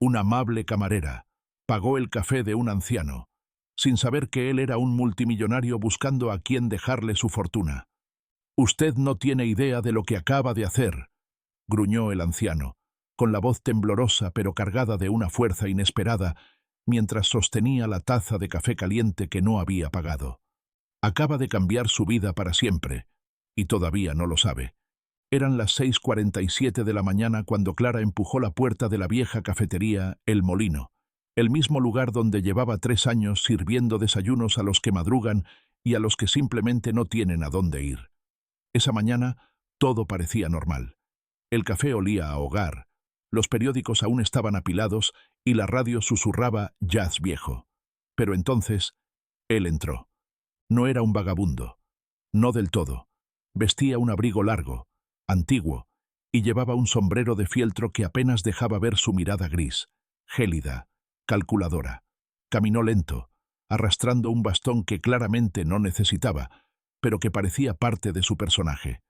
Una amable camarera pagó el café de un anciano, sin saber que él era un multimillonario buscando a quien dejarle su fortuna. «Usted no tiene idea de lo que acaba de hacer», gruñó el anciano, con la voz temblorosa pero cargada de una fuerza inesperada, mientras sostenía la taza de café caliente que no había pagado. Acaba de cambiar su vida para siempre, y todavía no lo sabe. Eran las 6:47 de la mañana cuando Clara empujó la puerta de la vieja cafetería El Molino, el mismo lugar donde llevaba 3 años sirviendo desayunos a los que madrugan y a los que simplemente no tienen a dónde ir. Esa mañana todo parecía normal. El café olía a hogar, los periódicos aún estaban apilados y la radio susurraba jazz viejo. Pero entonces, él entró. No era un vagabundo. No del todo. Vestía un abrigo largo, antiguo, y llevaba un sombrero de fieltro que apenas dejaba ver su mirada gris, gélida, calculadora. Caminó lento, arrastrando un bastón que claramente no necesitaba, pero que parecía parte de su personaje.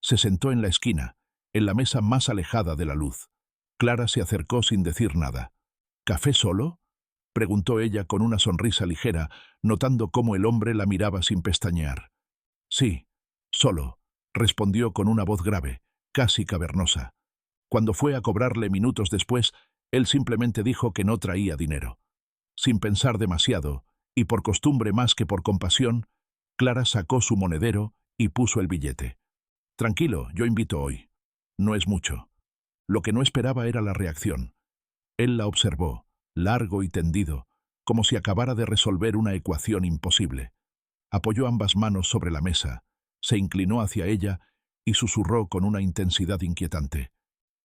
Se sentó en la esquina, en la mesa más alejada de la luz. Clara se acercó sin decir nada. «¿Café solo?», preguntó ella con una sonrisa ligera, notando cómo el hombre la miraba sin pestañear. «Sí, solo», respondió con una voz grave, casi cavernosa. Cuando fue a cobrarle minutos después, él simplemente dijo que no traía dinero. Sin pensar demasiado, y por costumbre más que por compasión, Clara sacó su monedero y puso el billete. «Tranquilo, yo invito hoy. No es mucho». Lo que no esperaba era la reacción. Él la observó, largo y tendido, como si acabara de resolver una ecuación imposible. Apoyó ambas manos sobre la mesa, se inclinó hacia ella y susurró con una intensidad inquietante.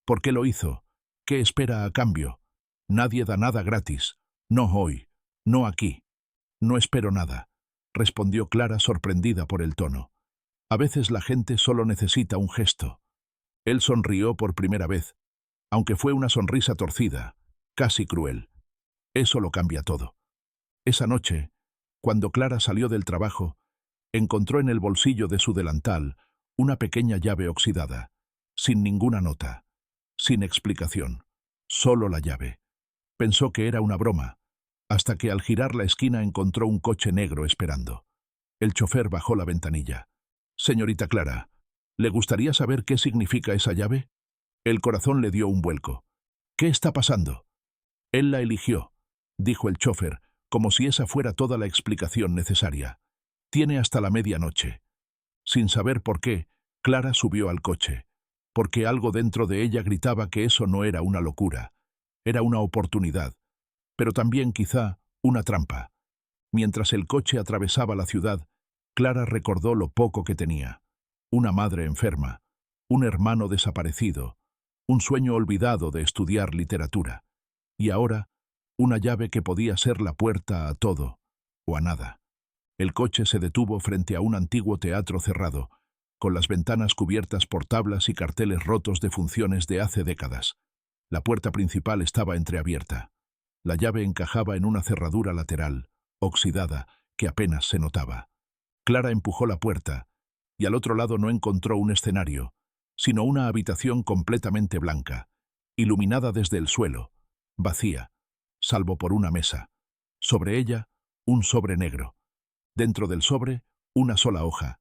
«¿Por qué lo hizo? ¿Qué espera a cambio? Nadie da nada gratis. No hoy, no aquí». «No espero nada», respondió Clara sorprendida por el tono. «A veces la gente solo necesita un gesto». Él sonrió por primera vez, aunque fue una sonrisa torcida, casi cruel. Eso lo cambia todo. Esa noche, cuando Clara salió del trabajo, encontró en el bolsillo de su delantal una pequeña llave oxidada, sin ninguna nota, sin explicación, solo la llave. Pensó que era una broma, hasta que al girar la esquina encontró un coche negro esperando. El chofer bajó la ventanilla. «Señorita Clara, ¿le gustaría saber qué significa esa llave?». El corazón le dio un vuelco. «¿Qué está pasando?». «Él la eligió», dijo el chofer, como si esa fuera toda la explicación necesaria. «Tiene hasta la medianoche». Sin saber por qué, Clara subió al coche, porque algo dentro de ella gritaba que eso no era una locura, era una oportunidad, pero también quizá una trampa. Mientras el coche atravesaba la ciudad, Clara recordó lo poco que tenía. Una madre enferma, un hermano desaparecido, un sueño olvidado de estudiar literatura. Y ahora, una llave que podía ser la puerta a todo, o a nada. El coche se detuvo frente a un antiguo teatro cerrado, con las ventanas cubiertas por tablas y carteles rotos de funciones de hace décadas. La puerta principal estaba entreabierta. La llave encajaba en una cerradura lateral, oxidada, que apenas se notaba. Clara empujó la puerta, y al otro lado no encontró un escenario, sino una habitación completamente blanca, iluminada desde el suelo, vacía, salvo por una mesa. Sobre ella, un sobre negro. Dentro del sobre, una sola hoja.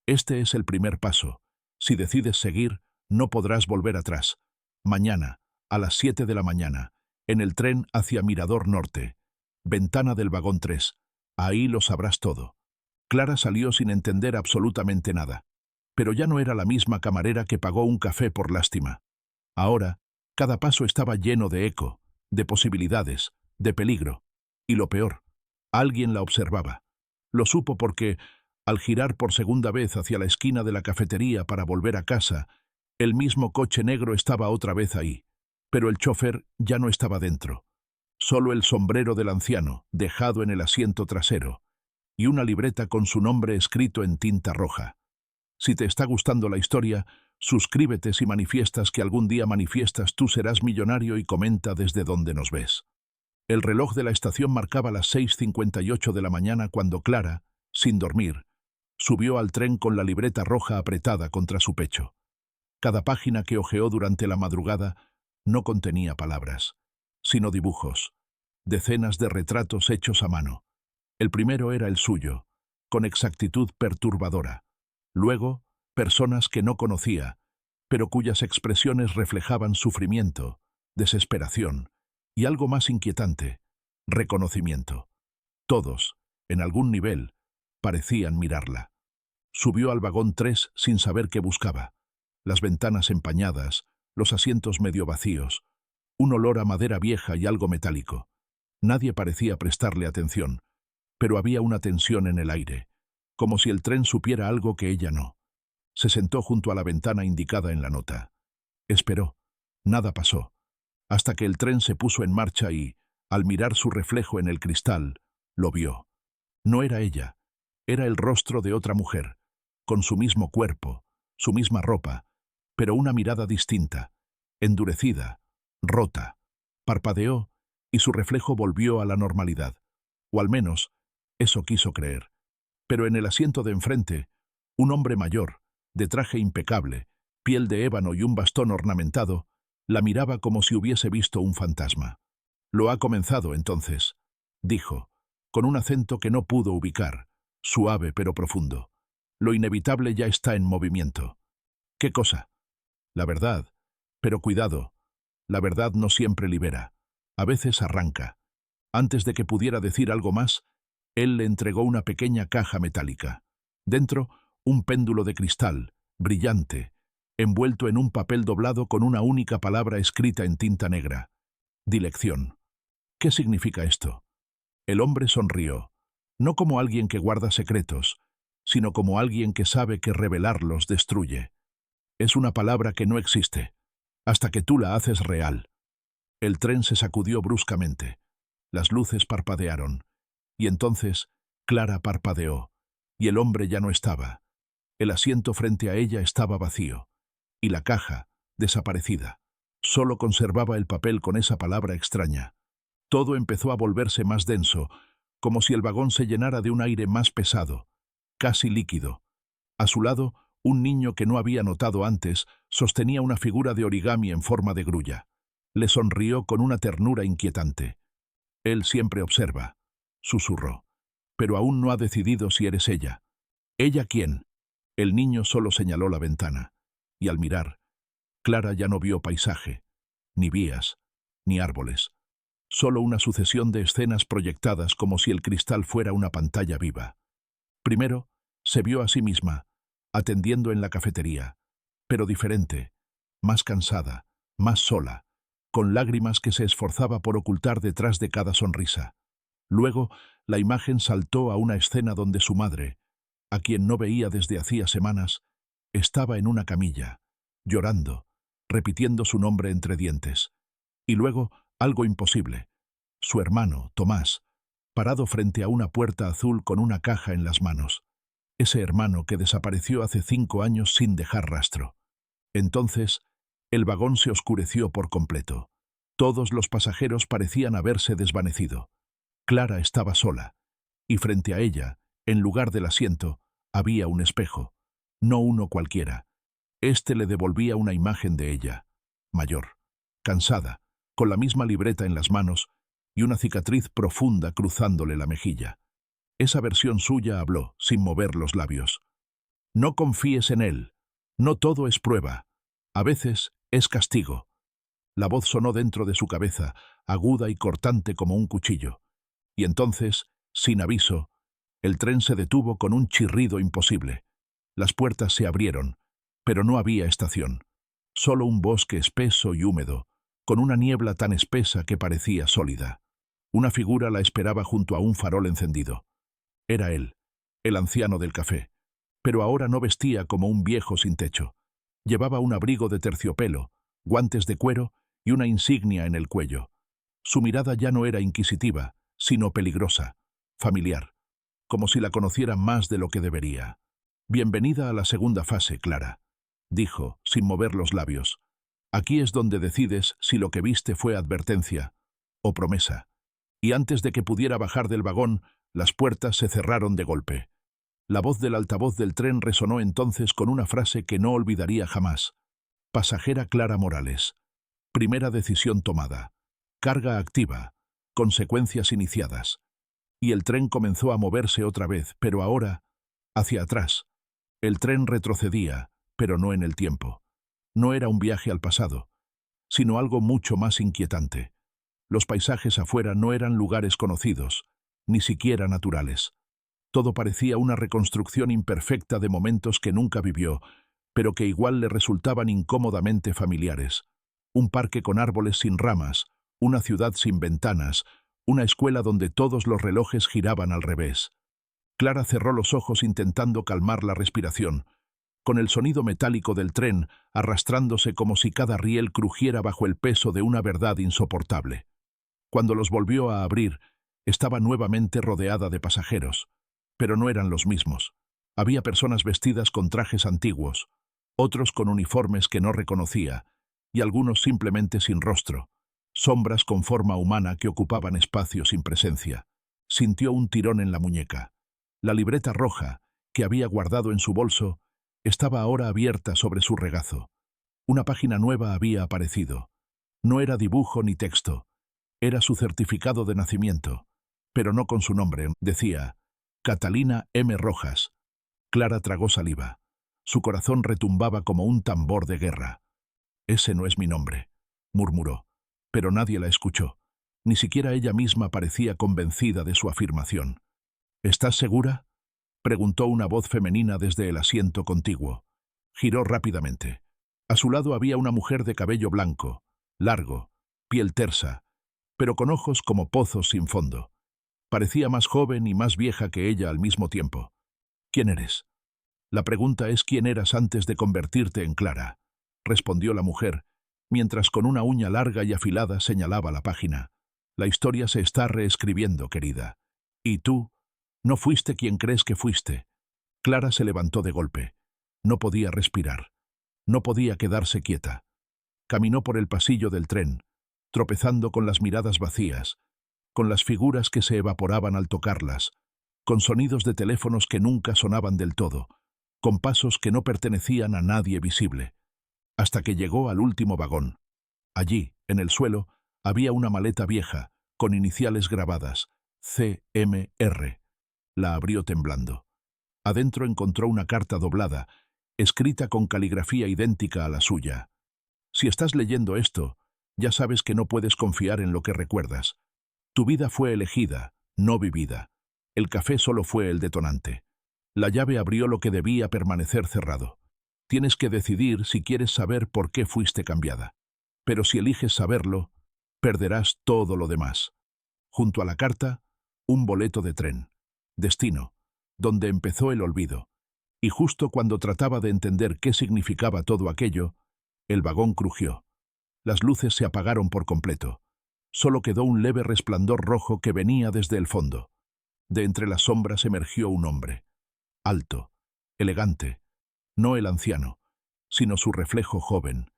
«Este es el primer paso. Si decides seguir, no podrás volver atrás. Mañana, a las 7 de la mañana, en el tren hacia Mirador Norte. Ventana del vagón 3. Ahí lo sabrás todo». Clara salió sin entender absolutamente nada. Pero ya no era la misma camarera que pagó un café por lástima. Ahora, cada paso estaba lleno de eco, de posibilidades, de peligro. Y lo peor, alguien la observaba. Lo supo porque, al girar por segunda vez hacia la esquina de la cafetería para volver a casa, el mismo coche negro estaba otra vez ahí. Pero el chofer ya no estaba dentro. Solo el sombrero del anciano, dejado en el asiento trasero, y una libreta con su nombre escrito en tinta roja. Si te está gustando la historia, suscríbete si manifiestas que algún día manifiestas tú serás millonario y comenta desde dónde nos ves. El reloj de la estación marcaba las 6:58 de la mañana cuando Clara, sin dormir, subió al tren con la libreta roja apretada contra su pecho. Cada página que hojeó durante la madrugada no contenía palabras. sino dibujos. Decenas de retratos hechos a mano. El primero era el suyo, con exactitud perturbadora. Luego, personas que no conocía, pero cuyas expresiones reflejaban sufrimiento, desesperación y algo más inquietante, reconocimiento. Todos, en algún nivel, parecían mirarla. Subió al vagón 3 sin saber qué buscaba. Las ventanas empañadas, los asientos medio vacíos, un olor a madera vieja y algo metálico. Nadie parecía prestarle atención, pero había una tensión en el aire, como si el tren supiera algo que ella no. Se sentó junto a la ventana indicada en la nota. Esperó. Nada pasó, hasta que el tren se puso en marcha y, al mirar su reflejo en el cristal, lo vio. No era ella, era el rostro de otra mujer, con su mismo cuerpo, su misma ropa, pero una mirada distinta, endurecida, rota. Parpadeó y su reflejo volvió a la normalidad, o al menos, eso quiso creer. Pero en el asiento de enfrente, un hombre mayor, de traje impecable, piel de ébano y un bastón ornamentado, la miraba como si hubiese visto un fantasma. «Lo ha comenzado, entonces», dijo, con un acento que no pudo ubicar, suave pero profundo. «Lo inevitable ya está en movimiento». «¿Qué cosa?» «La verdad. Pero cuidado, la verdad no siempre libera. A veces arranca». Antes de que pudiera decir algo más, él le entregó una pequeña caja metálica. Dentro, un péndulo de cristal, brillante, envuelto en un papel doblado con una única palabra escrita en tinta negra. Dilección. ¿Qué significa esto? El hombre sonrió, no como alguien que guarda secretos, sino como alguien que sabe que revelarlos destruye. Es una palabra que no existe, hasta que tú la haces real. El tren se sacudió bruscamente. Las luces parpadearon. Y entonces, Clara parpadeó, y el hombre ya no estaba. El asiento frente a ella estaba vacío, y la caja, desaparecida. Solo conservaba el papel con esa palabra extraña. Todo empezó a volverse más denso, como si el vagón se llenara de un aire más pesado, casi líquido. A su lado, un niño que no había notado antes sostenía una figura de origami en forma de grulla. Le sonrió con una ternura inquietante. «Él siempre observa», susurró, «pero aún no ha decidido si eres ella». «¿Ella quién?» El niño solo señaló la ventana, y al mirar, Clara ya no vio paisaje, ni vías, ni árboles, solo una sucesión de escenas proyectadas como si el cristal fuera una pantalla viva. Primero, se vio a sí misma, atendiendo en la cafetería, pero diferente, más cansada, más sola, con lágrimas que se esforzaba por ocultar detrás de cada sonrisa. Luego, la imagen saltó a una escena donde su madre, a quien no veía desde hacía semanas, estaba en una camilla, llorando, repitiendo su nombre entre dientes. Y luego, algo imposible. Su hermano, Tomás, parado frente a una puerta azul con una caja en las manos. Ese hermano que desapareció hace 5 años sin dejar rastro. Entonces, el vagón se oscureció por completo. Todos los pasajeros parecían haberse desvanecido. Clara estaba sola, y frente a ella, en lugar del asiento, había un espejo, no uno cualquiera. Este le devolvía una imagen de ella, mayor, cansada, con la misma libreta en las manos y una cicatriz profunda cruzándole la mejilla. Esa versión suya habló, sin mover los labios. «No confíes en él. No todo es prueba. A veces es castigo». La voz sonó dentro de su cabeza, aguda y cortante como un cuchillo. Y entonces, sin aviso, el tren se detuvo con un chirrido imposible. Las puertas se abrieron, pero no había estación. Solo un bosque espeso y húmedo, con una niebla tan espesa que parecía sólida. Una figura la esperaba junto a un farol encendido. Era él, el anciano del café, pero ahora no vestía como un viejo sin techo. Llevaba un abrigo de terciopelo, guantes de cuero y una insignia en el cuello. Su mirada ya no era inquisitiva, sino peligrosa, familiar, como si la conociera más de lo que debería. «Bienvenida a la segunda fase, Clara», dijo, sin mover los labios. «Aquí es donde decides si lo que viste fue advertencia o promesa». Y antes de que pudiera bajar del vagón, las puertas se cerraron de golpe. La voz del altavoz del tren resonó entonces con una frase que no olvidaría jamás. «Pasajera Clara Morales. Primera decisión tomada. Carga activa. Consecuencias iniciadas. Y el tren comenzó a moverse otra vez, pero ahora hacia atrás. El tren retrocedía, pero no en el tiempo. No era un viaje al pasado, sino algo mucho más inquietante. Los paisajes afuera no eran lugares conocidos, ni siquiera naturales. Todo parecía una reconstrucción imperfecta de momentos que nunca vivió, pero que igual le resultaban incómodamente familiares. Un parque con árboles sin ramas, una ciudad sin ventanas, una escuela donde todos los relojes giraban al revés. Clara cerró los ojos intentando calmar la respiración, con el sonido metálico del tren arrastrándose como si cada riel crujiera bajo el peso de una verdad insoportable. Cuando los volvió a abrir, estaba nuevamente rodeada de pasajeros, pero no eran los mismos. Había personas vestidas con trajes antiguos, otros con uniformes que no reconocía, y algunos simplemente sin rostro, sombras con forma humana que ocupaban espacio sin presencia. Sintió un tirón en la muñeca. La libreta roja, que había guardado en su bolso, estaba ahora abierta sobre su regazo. Una página nueva había aparecido. No era dibujo ni texto. Era su certificado de nacimiento, pero no con su nombre. Decía, Catalina M. Rojas. Clara tragó saliva. Su corazón retumbaba como un tambor de guerra. «Ese no es mi nombre», murmuró, pero nadie la escuchó. Ni siquiera ella misma parecía convencida de su afirmación. «¿Estás segura?», preguntó una voz femenina desde el asiento contiguo. Giró rápidamente. A su lado había una mujer de cabello blanco, largo, piel tersa, pero con ojos como pozos sin fondo. Parecía más joven y más vieja que ella al mismo tiempo. «¿Quién eres?». «La pregunta es quién eras antes de convertirte en Clara», respondió la mujer, mientras con una uña larga y afilada señalaba la página. «La historia se está reescribiendo, querida. Y tú, no fuiste quien crees que fuiste». Clara se levantó de golpe. No podía respirar. No podía quedarse quieta. Caminó por el pasillo del tren, tropezando con las miradas vacías, con las figuras que se evaporaban al tocarlas, con sonidos de teléfonos que nunca sonaban del todo, con pasos que no pertenecían a nadie visible, hasta que llegó al último vagón. Allí, en el suelo, había una maleta vieja, con iniciales grabadas, CMR. La abrió temblando. Adentro encontró una carta doblada, escrita con caligrafía idéntica a la suya. «Si estás leyendo esto, ya sabes que no puedes confiar en lo que recuerdas. Tu vida fue elegida, no vivida. El café solo fue el detonante. La llave abrió lo que debía permanecer cerrado. Tienes que decidir si quieres saber por qué fuiste cambiada. Pero si eliges saberlo, perderás todo lo demás». Junto a la carta, un boleto de tren. Destino, donde empezó el olvido. Y justo cuando trataba de entender qué significaba todo aquello, el vagón crujió. Las luces se apagaron por completo. Solo quedó un leve resplandor rojo que venía desde el fondo. De entre las sombras emergió un hombre. Alto, elegante, no el anciano, sino su reflejo joven.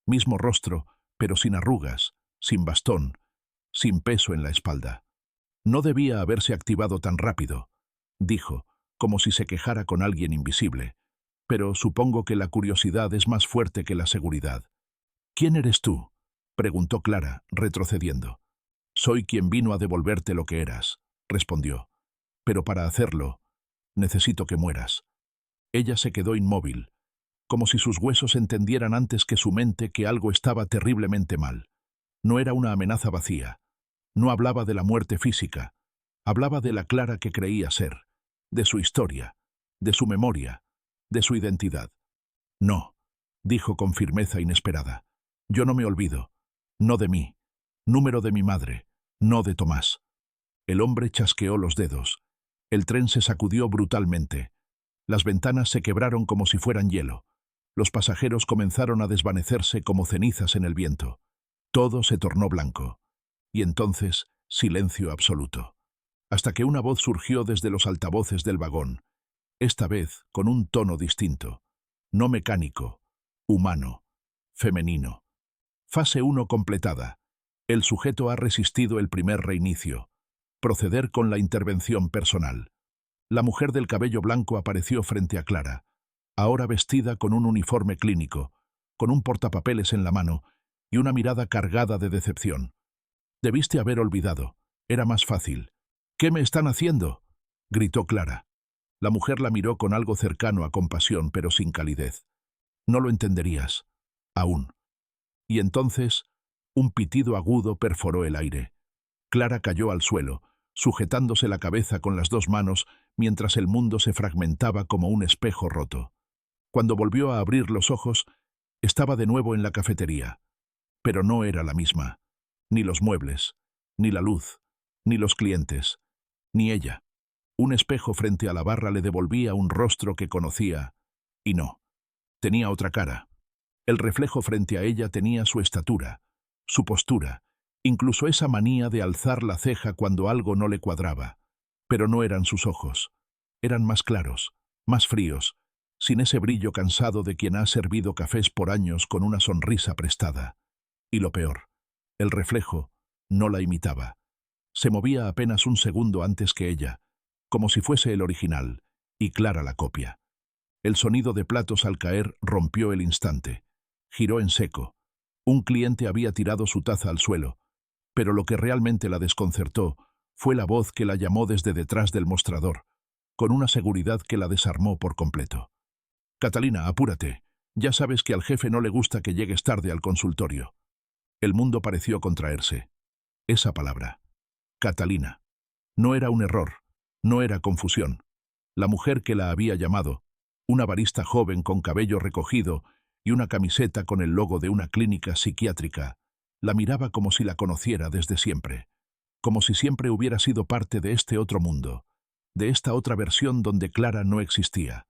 Mismo rostro, pero sin arrugas, sin bastón, sin peso en la espalda. «No debía haberse activado tan rápido», dijo, como si se quejara con alguien invisible. «Pero supongo que la curiosidad es más fuerte que la seguridad». «¿Quién eres tú?», preguntó Clara, retrocediendo. «Soy quien vino a devolverte lo que eras», respondió. «Pero para hacerlo, necesito que mueras». Ella se quedó inmóvil, como si sus huesos entendieran antes que su mente que algo estaba terriblemente mal. No era una amenaza vacía. No hablaba de la muerte física. Hablaba de la Clara que creía ser, de su historia, de su memoria, de su identidad. «No», dijo con firmeza inesperada. «Yo no me olvido. No de mí. Número de mi madre. No de Tomás». El hombre chasqueó los dedos. El tren se sacudió brutalmente. Las ventanas se quebraron como si fueran hielo. Los pasajeros comenzaron a desvanecerse como cenizas en el viento. Todo se tornó blanco. Y entonces, silencio absoluto. Hasta que una voz surgió desde los altavoces del vagón. Esta vez con un tono distinto. No mecánico, humano, femenino. Fase 1 completada. El sujeto ha resistido el primer reinicio. Proceder con la intervención personal. La mujer del cabello blanco apareció frente a Clara, ahora vestida con un uniforme clínico, con un portapapeles en la mano y una mirada cargada de decepción. Debiste haber olvidado. Era más fácil. ¿Qué me están haciendo?, gritó Clara. La mujer la miró con algo cercano a compasión, pero sin calidez. No lo entenderías. Aún. Y entonces, un pitido agudo perforó el aire. Clara cayó al suelo, sujetándose la cabeza con las dos manos mientras el mundo se fragmentaba como un espejo roto. Cuando volvió a abrir los ojos, estaba de nuevo en la cafetería. Pero no era la misma. Ni los muebles, ni la luz, ni los clientes, ni ella. Un espejo frente a la barra le devolvía un rostro que conocía, y no. Tenía otra cara. El reflejo frente a ella tenía su estatura, su postura, incluso esa manía de alzar la ceja cuando algo no le cuadraba. Pero no eran sus ojos. Eran más claros, más fríos, sin ese brillo cansado de quien ha servido cafés por años con una sonrisa prestada. Y lo peor, el reflejo no la imitaba. Se movía apenas un segundo antes que ella, como si fuese el original, y Clara la copia. El sonido de platos al caer rompió el instante. Giró en seco. Un cliente había tirado su taza al suelo, pero lo que realmente la desconcertó fue la voz que la llamó desde detrás del mostrador, con una seguridad que la desarmó por completo. «Catalina, apúrate. Ya sabes que al jefe no le gusta que llegues tarde al consultorio». El mundo pareció contraerse. Esa palabra. Catalina. No era un error, no era confusión. La mujer que la había llamado, una barista joven con cabello recogido y una camiseta con el logo de una clínica psiquiátrica, la miraba como si la conociera desde siempre, como si siempre hubiera sido parte de este otro mundo, de esta otra versión donde Clara no existía,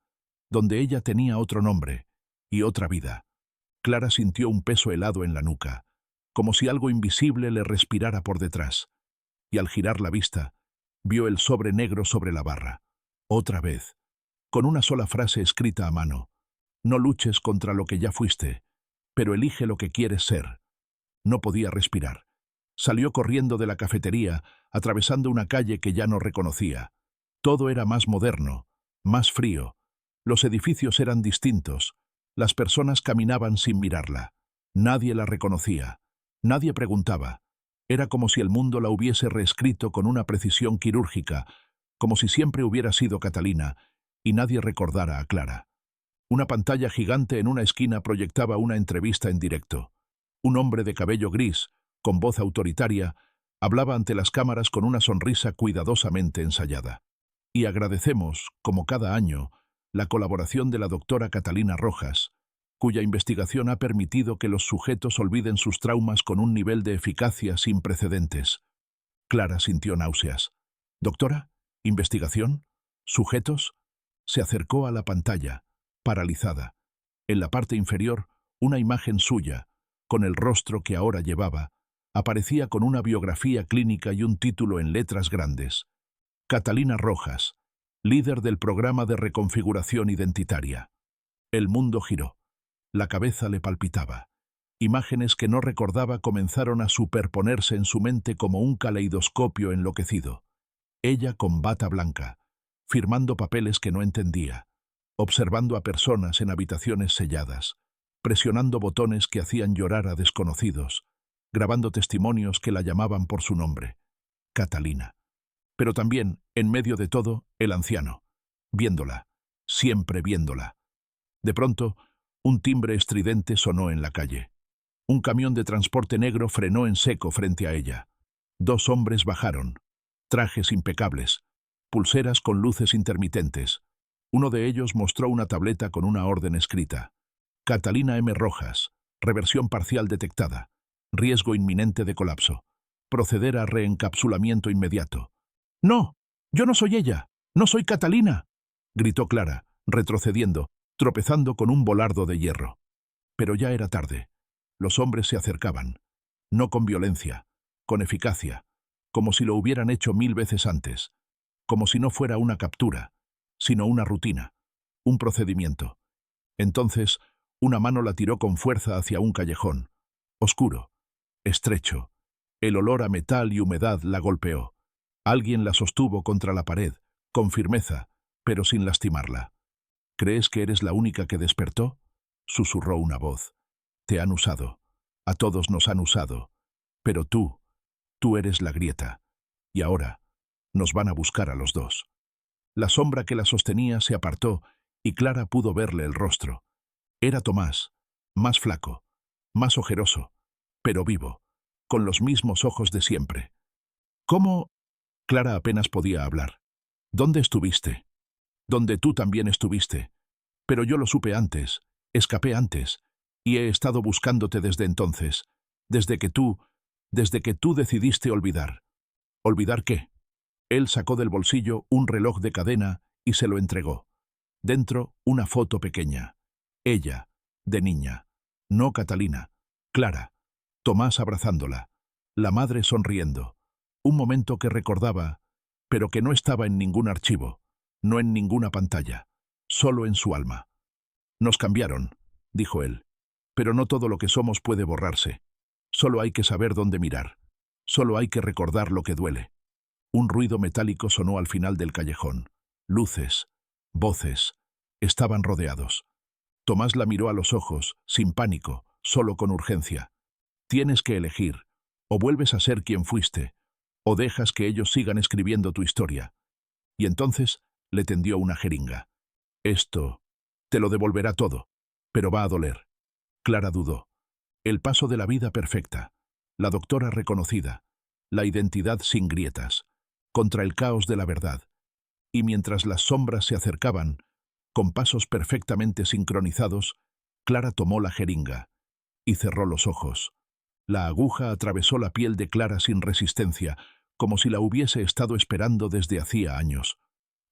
donde ella tenía otro nombre y otra vida. Clara sintió un peso helado en la nuca, como si algo invisible le respirara por detrás, y al girar la vista, vio el sobre negro sobre la barra. Otra vez, con una sola frase escrita a mano: «No luches contra lo que ya fuiste, pero elige lo que quieres ser». No podía respirar. Salió corriendo de la cafetería, atravesando una calle que ya no reconocía. Todo era más moderno, más frío. Los edificios eran distintos. Las personas caminaban sin mirarla. Nadie la reconocía. Nadie preguntaba. Era como si el mundo la hubiese reescrito con una precisión quirúrgica, como si siempre hubiera sido Catalina, y nadie recordara a Clara. Una pantalla gigante en una esquina proyectaba una entrevista en directo. Un hombre de cabello gris, con voz autoritaria, hablaba ante las cámaras con una sonrisa cuidadosamente ensayada. Y agradecemos, como cada año, la colaboración de la doctora Catalina Rojas, cuya investigación ha permitido que los sujetos olviden sus traumas con un nivel de eficacia sin precedentes. Clara sintió náuseas. «¿Doctora? ¿Investigación? ¿Sujetos?». Se acercó a la pantalla, paralizada. En la parte inferior, una imagen suya, con el rostro que ahora llevaba, aparecía con una biografía clínica y un título en letras grandes. Catalina Rojas, líder del programa de reconfiguración identitaria. El mundo giró. La cabeza le palpitaba. Imágenes que no recordaba comenzaron a superponerse en su mente como un caleidoscopio enloquecido. Ella con bata blanca, firmando papeles que no entendía, observando a personas en habitaciones selladas, presionando botones que hacían llorar a desconocidos, grabando testimonios que la llamaban por su nombre, Catalina. Pero también, en medio de todo, el anciano, viéndola, siempre viéndola. De pronto, un timbre estridente sonó en la calle. Un camión de transporte negro frenó en seco frente a ella. Dos hombres bajaron, trajes impecables, pulseras con luces intermitentes. Uno de ellos mostró una tableta con una orden escrita: Catalina M. Rojas, reversión parcial detectada, riesgo inminente de colapso, proceder a reencapsulamiento inmediato. «¡No! ¡Yo no soy ella! ¡No soy Catalina!», gritó Clara, retrocediendo, tropezando con un volardo de hierro. Pero ya era tarde. Los hombres se acercaban, no con violencia, con eficacia, como si lo hubieran hecho 1000 veces antes, como si no fuera una captura, sino una rutina, un procedimiento. Entonces, una mano la tiró con fuerza hacia un callejón, oscuro, estrecho. El olor a metal y humedad la golpeó. Alguien la sostuvo contra la pared, con firmeza, pero sin lastimarla. «¿Crees que eres la única que despertó?», susurró una voz. «Te han usado. A todos nos han usado. Pero tú Tú eres la grieta. Y ahora nos van a buscar a los dos. La sombra que la sostenía se apartó y Clara pudo verle el rostro. Era Tomás, más flaco, más ojeroso, pero vivo, con los mismos ojos de siempre. ¿Cómo? Clara apenas podía hablar. ¿Dónde estuviste? Donde tú también estuviste. Pero yo lo supe antes, escapé antes, y he estado buscándote desde entonces, desde que tú decidiste olvidar. ¿Olvidar qué? Él sacó del bolsillo un reloj de cadena y se lo entregó. Dentro, una foto pequeña. Ella, de niña. No Catalina, Clara. Tomás abrazándola. La madre sonriendo. Un momento que recordaba, pero que no estaba en ningún archivo, no en ninguna pantalla, solo en su alma. Nos cambiaron, dijo él. Pero no todo lo que somos puede borrarse. Solo hay que saber dónde mirar. Solo hay que recordar lo que duele. Un ruido metálico sonó al final del callejón. Luces, voces. Estaban rodeados. Tomás la miró a los ojos, sin pánico, solo con urgencia. Tienes que elegir. O vuelves a ser quien fuiste, o dejas que ellos sigan escribiendo tu historia. Y entonces le tendió una jeringa. Esto te lo devolverá todo, pero va a doler. Clara dudó. El paso de la vida perfecta, la doctora reconocida, la identidad sin grietas, contra el caos de la verdad. Y mientras las sombras se acercaban, con pasos perfectamente sincronizados, Clara tomó la jeringa y cerró los ojos. La aguja atravesó la piel de Clara sin resistencia, como si la hubiese estado esperando desde hacía años.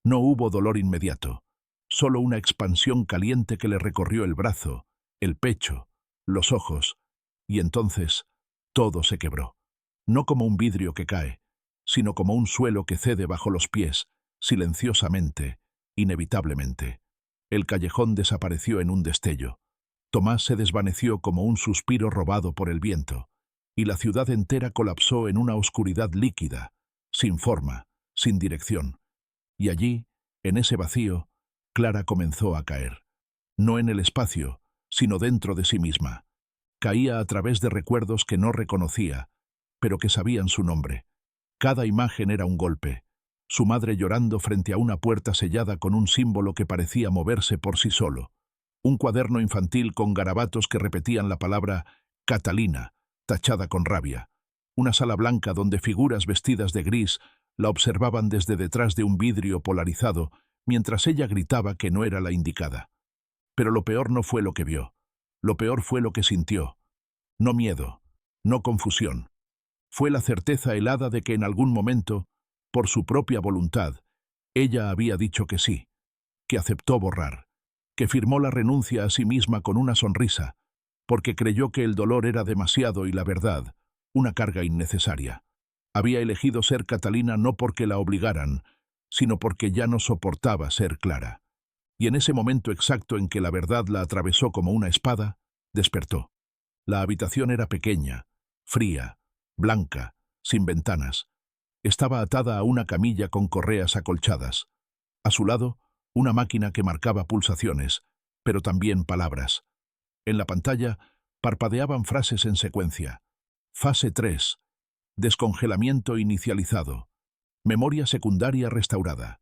No hubo dolor inmediato, solo una expansión caliente que le recorrió el brazo, el pecho, los ojos, y entonces todo se quebró. No como un vidrio que cae, sino como un suelo que cede bajo los pies, silenciosamente, inevitablemente. El callejón desapareció en un destello. Tomás se desvaneció como un suspiro robado por el viento, y la ciudad entera colapsó en una oscuridad líquida, sin forma, sin dirección. Y allí, en ese vacío, Clara comenzó a caer. No en el espacio, sino dentro de sí misma. Caía a través de recuerdos que no reconocía, pero que sabían su nombre. Cada imagen era un golpe. Su madre llorando frente a una puerta sellada con un símbolo que parecía moverse por sí solo. Un cuaderno infantil con garabatos que repetían la palabra Catalina, tachada con rabia. Una sala blanca donde figuras vestidas de gris la observaban desde detrás de un vidrio polarizado, mientras ella gritaba que no era la indicada. Pero lo peor no fue lo que vio. Lo peor fue lo que sintió. No miedo, no confusión. Fue la certeza helada de que en algún momento, por su propia voluntad, ella había dicho que sí, que aceptó borrar, que firmó la renuncia a sí misma con una sonrisa, porque creyó que el dolor era demasiado y la verdad, una carga innecesaria. Había elegido ser Catalina no porque la obligaran, sino porque ya no soportaba ser Clara. Y en ese momento exacto en que la verdad la atravesó como una espada, despertó. La habitación era pequeña, fría, blanca, sin ventanas. Estaba atada a una camilla con correas acolchadas. A su lado, una máquina que marcaba pulsaciones, pero también palabras. En la pantalla parpadeaban frases en secuencia. Fase 3. Descongelamiento inicializado. Memoria secundaria restaurada.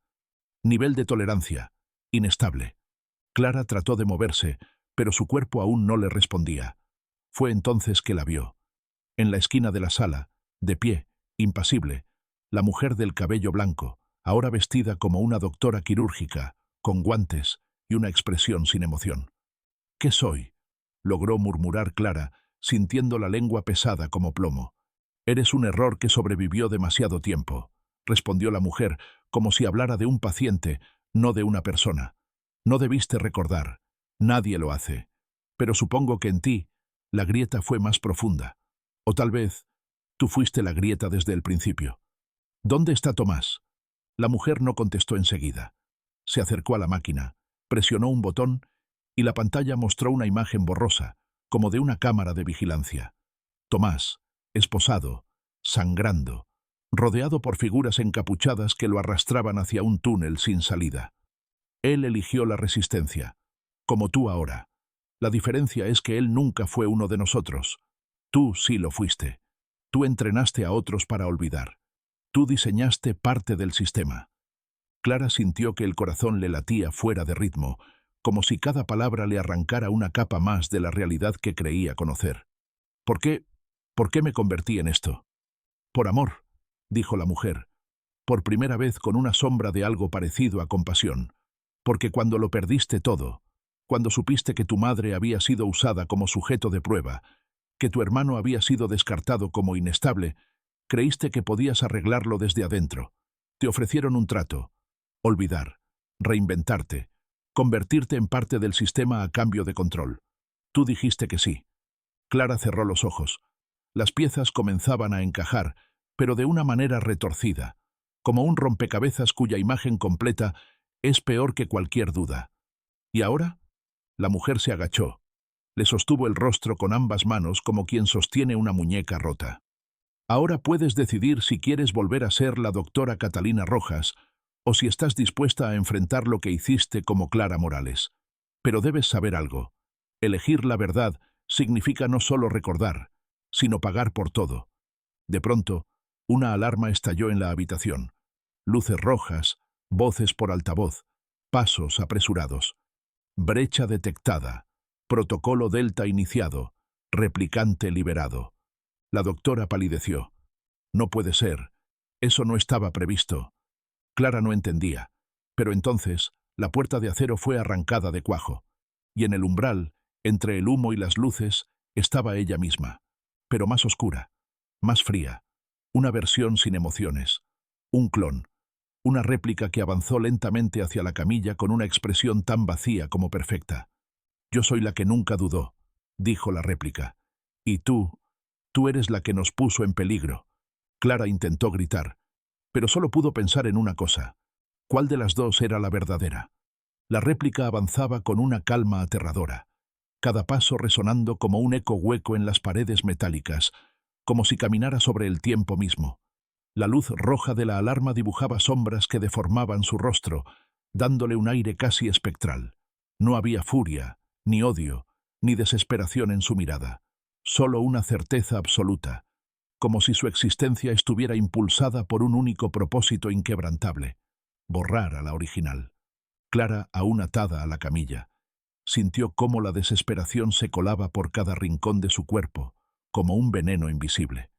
Nivel de tolerancia. Inestable. Clara trató de moverse, pero su cuerpo aún no le respondía. Fue entonces que la vio. En la esquina de la sala, de pie, impasible, la mujer del cabello blanco, ahora vestida como una doctora quirúrgica, con guantes y una expresión sin emoción. ¿Qué soy?, logró murmurar Clara, sintiendo la lengua pesada como plomo. Eres un error que sobrevivió demasiado tiempo, respondió la mujer, como si hablara de un paciente, no de una persona. No debiste recordar. Nadie lo hace. Pero supongo que en ti, la grieta fue más profunda. O tal vez, tú fuiste la grieta desde el principio. ¿Dónde está Tomás? La mujer no contestó enseguida. Se acercó a la máquina, presionó un botón y la pantalla mostró una imagen borrosa, como de una cámara de vigilancia. Tomás, esposado, sangrando, rodeado por figuras encapuchadas que lo arrastraban hacia un túnel sin salida. Él eligió la resistencia, como tú ahora. La diferencia es que él nunca fue uno de nosotros. Tú sí lo fuiste. Tú entrenaste a otros para olvidar. Tú diseñaste parte del sistema. Clara sintió que el corazón le latía fuera de ritmo, como si cada palabra le arrancara una capa más de la realidad que creía conocer. ¿Por qué? ¿Por qué me convertí en esto? Por amor, dijo la mujer, por primera vez con una sombra de algo parecido a compasión. Porque cuando lo perdiste todo, cuando supiste que tu madre había sido usada como sujeto de prueba, que tu hermano había sido descartado como inestable, creíste que podías arreglarlo desde adentro. Te ofrecieron un trato: olvidar, reinventarte, convertirte en parte del sistema a cambio de control. Tú dijiste que sí. Clara cerró los ojos. Las piezas comenzaban a encajar, pero de una manera retorcida, como un rompecabezas cuya imagen completa es peor que cualquier duda. ¿Y ahora? La mujer se agachó. Le sostuvo el rostro con ambas manos como quien sostiene una muñeca rota. Ahora puedes decidir si quieres volver a ser la doctora Catalina Rojas o si estás dispuesta a enfrentar lo que hiciste como Clara Morales. Pero debes saber algo. Elegir la verdad significa no solo recordar, sino pagar por todo. De pronto, una alarma estalló en la habitación. Luces rojas, voces por altavoz, pasos apresurados. Brecha detectada. Protocolo Delta iniciado. Replicante liberado. La doctora palideció. No puede ser. Eso no estaba previsto. Clara no entendía. Pero entonces, la puerta de acero fue arrancada de cuajo. Y en el umbral, entre el humo y las luces, estaba ella misma. Pero más oscura, más fría. Una versión sin emociones. Un clon. Una réplica que avanzó lentamente hacia la camilla con una expresión tan vacía como perfecta. Yo soy la que nunca dudó, dijo la réplica. Y tú eres la que nos puso en peligro. Clara intentó gritar, pero solo pudo pensar en una cosa. ¿Cuál de las dos era la verdadera? La réplica avanzaba con una calma aterradora, cada paso resonando como un eco hueco en las paredes metálicas, como si caminara sobre el tiempo mismo. La luz roja de la alarma dibujaba sombras que deformaban su rostro, dándole un aire casi espectral. No había furia, ni odio, ni desesperación en su mirada, solo una certeza absoluta, como si su existencia estuviera impulsada por un único propósito inquebrantable: borrar a la original. Clara, aún atada a la camilla, sintió cómo la desesperación se colaba por cada rincón de su cuerpo, como un veneno invisible.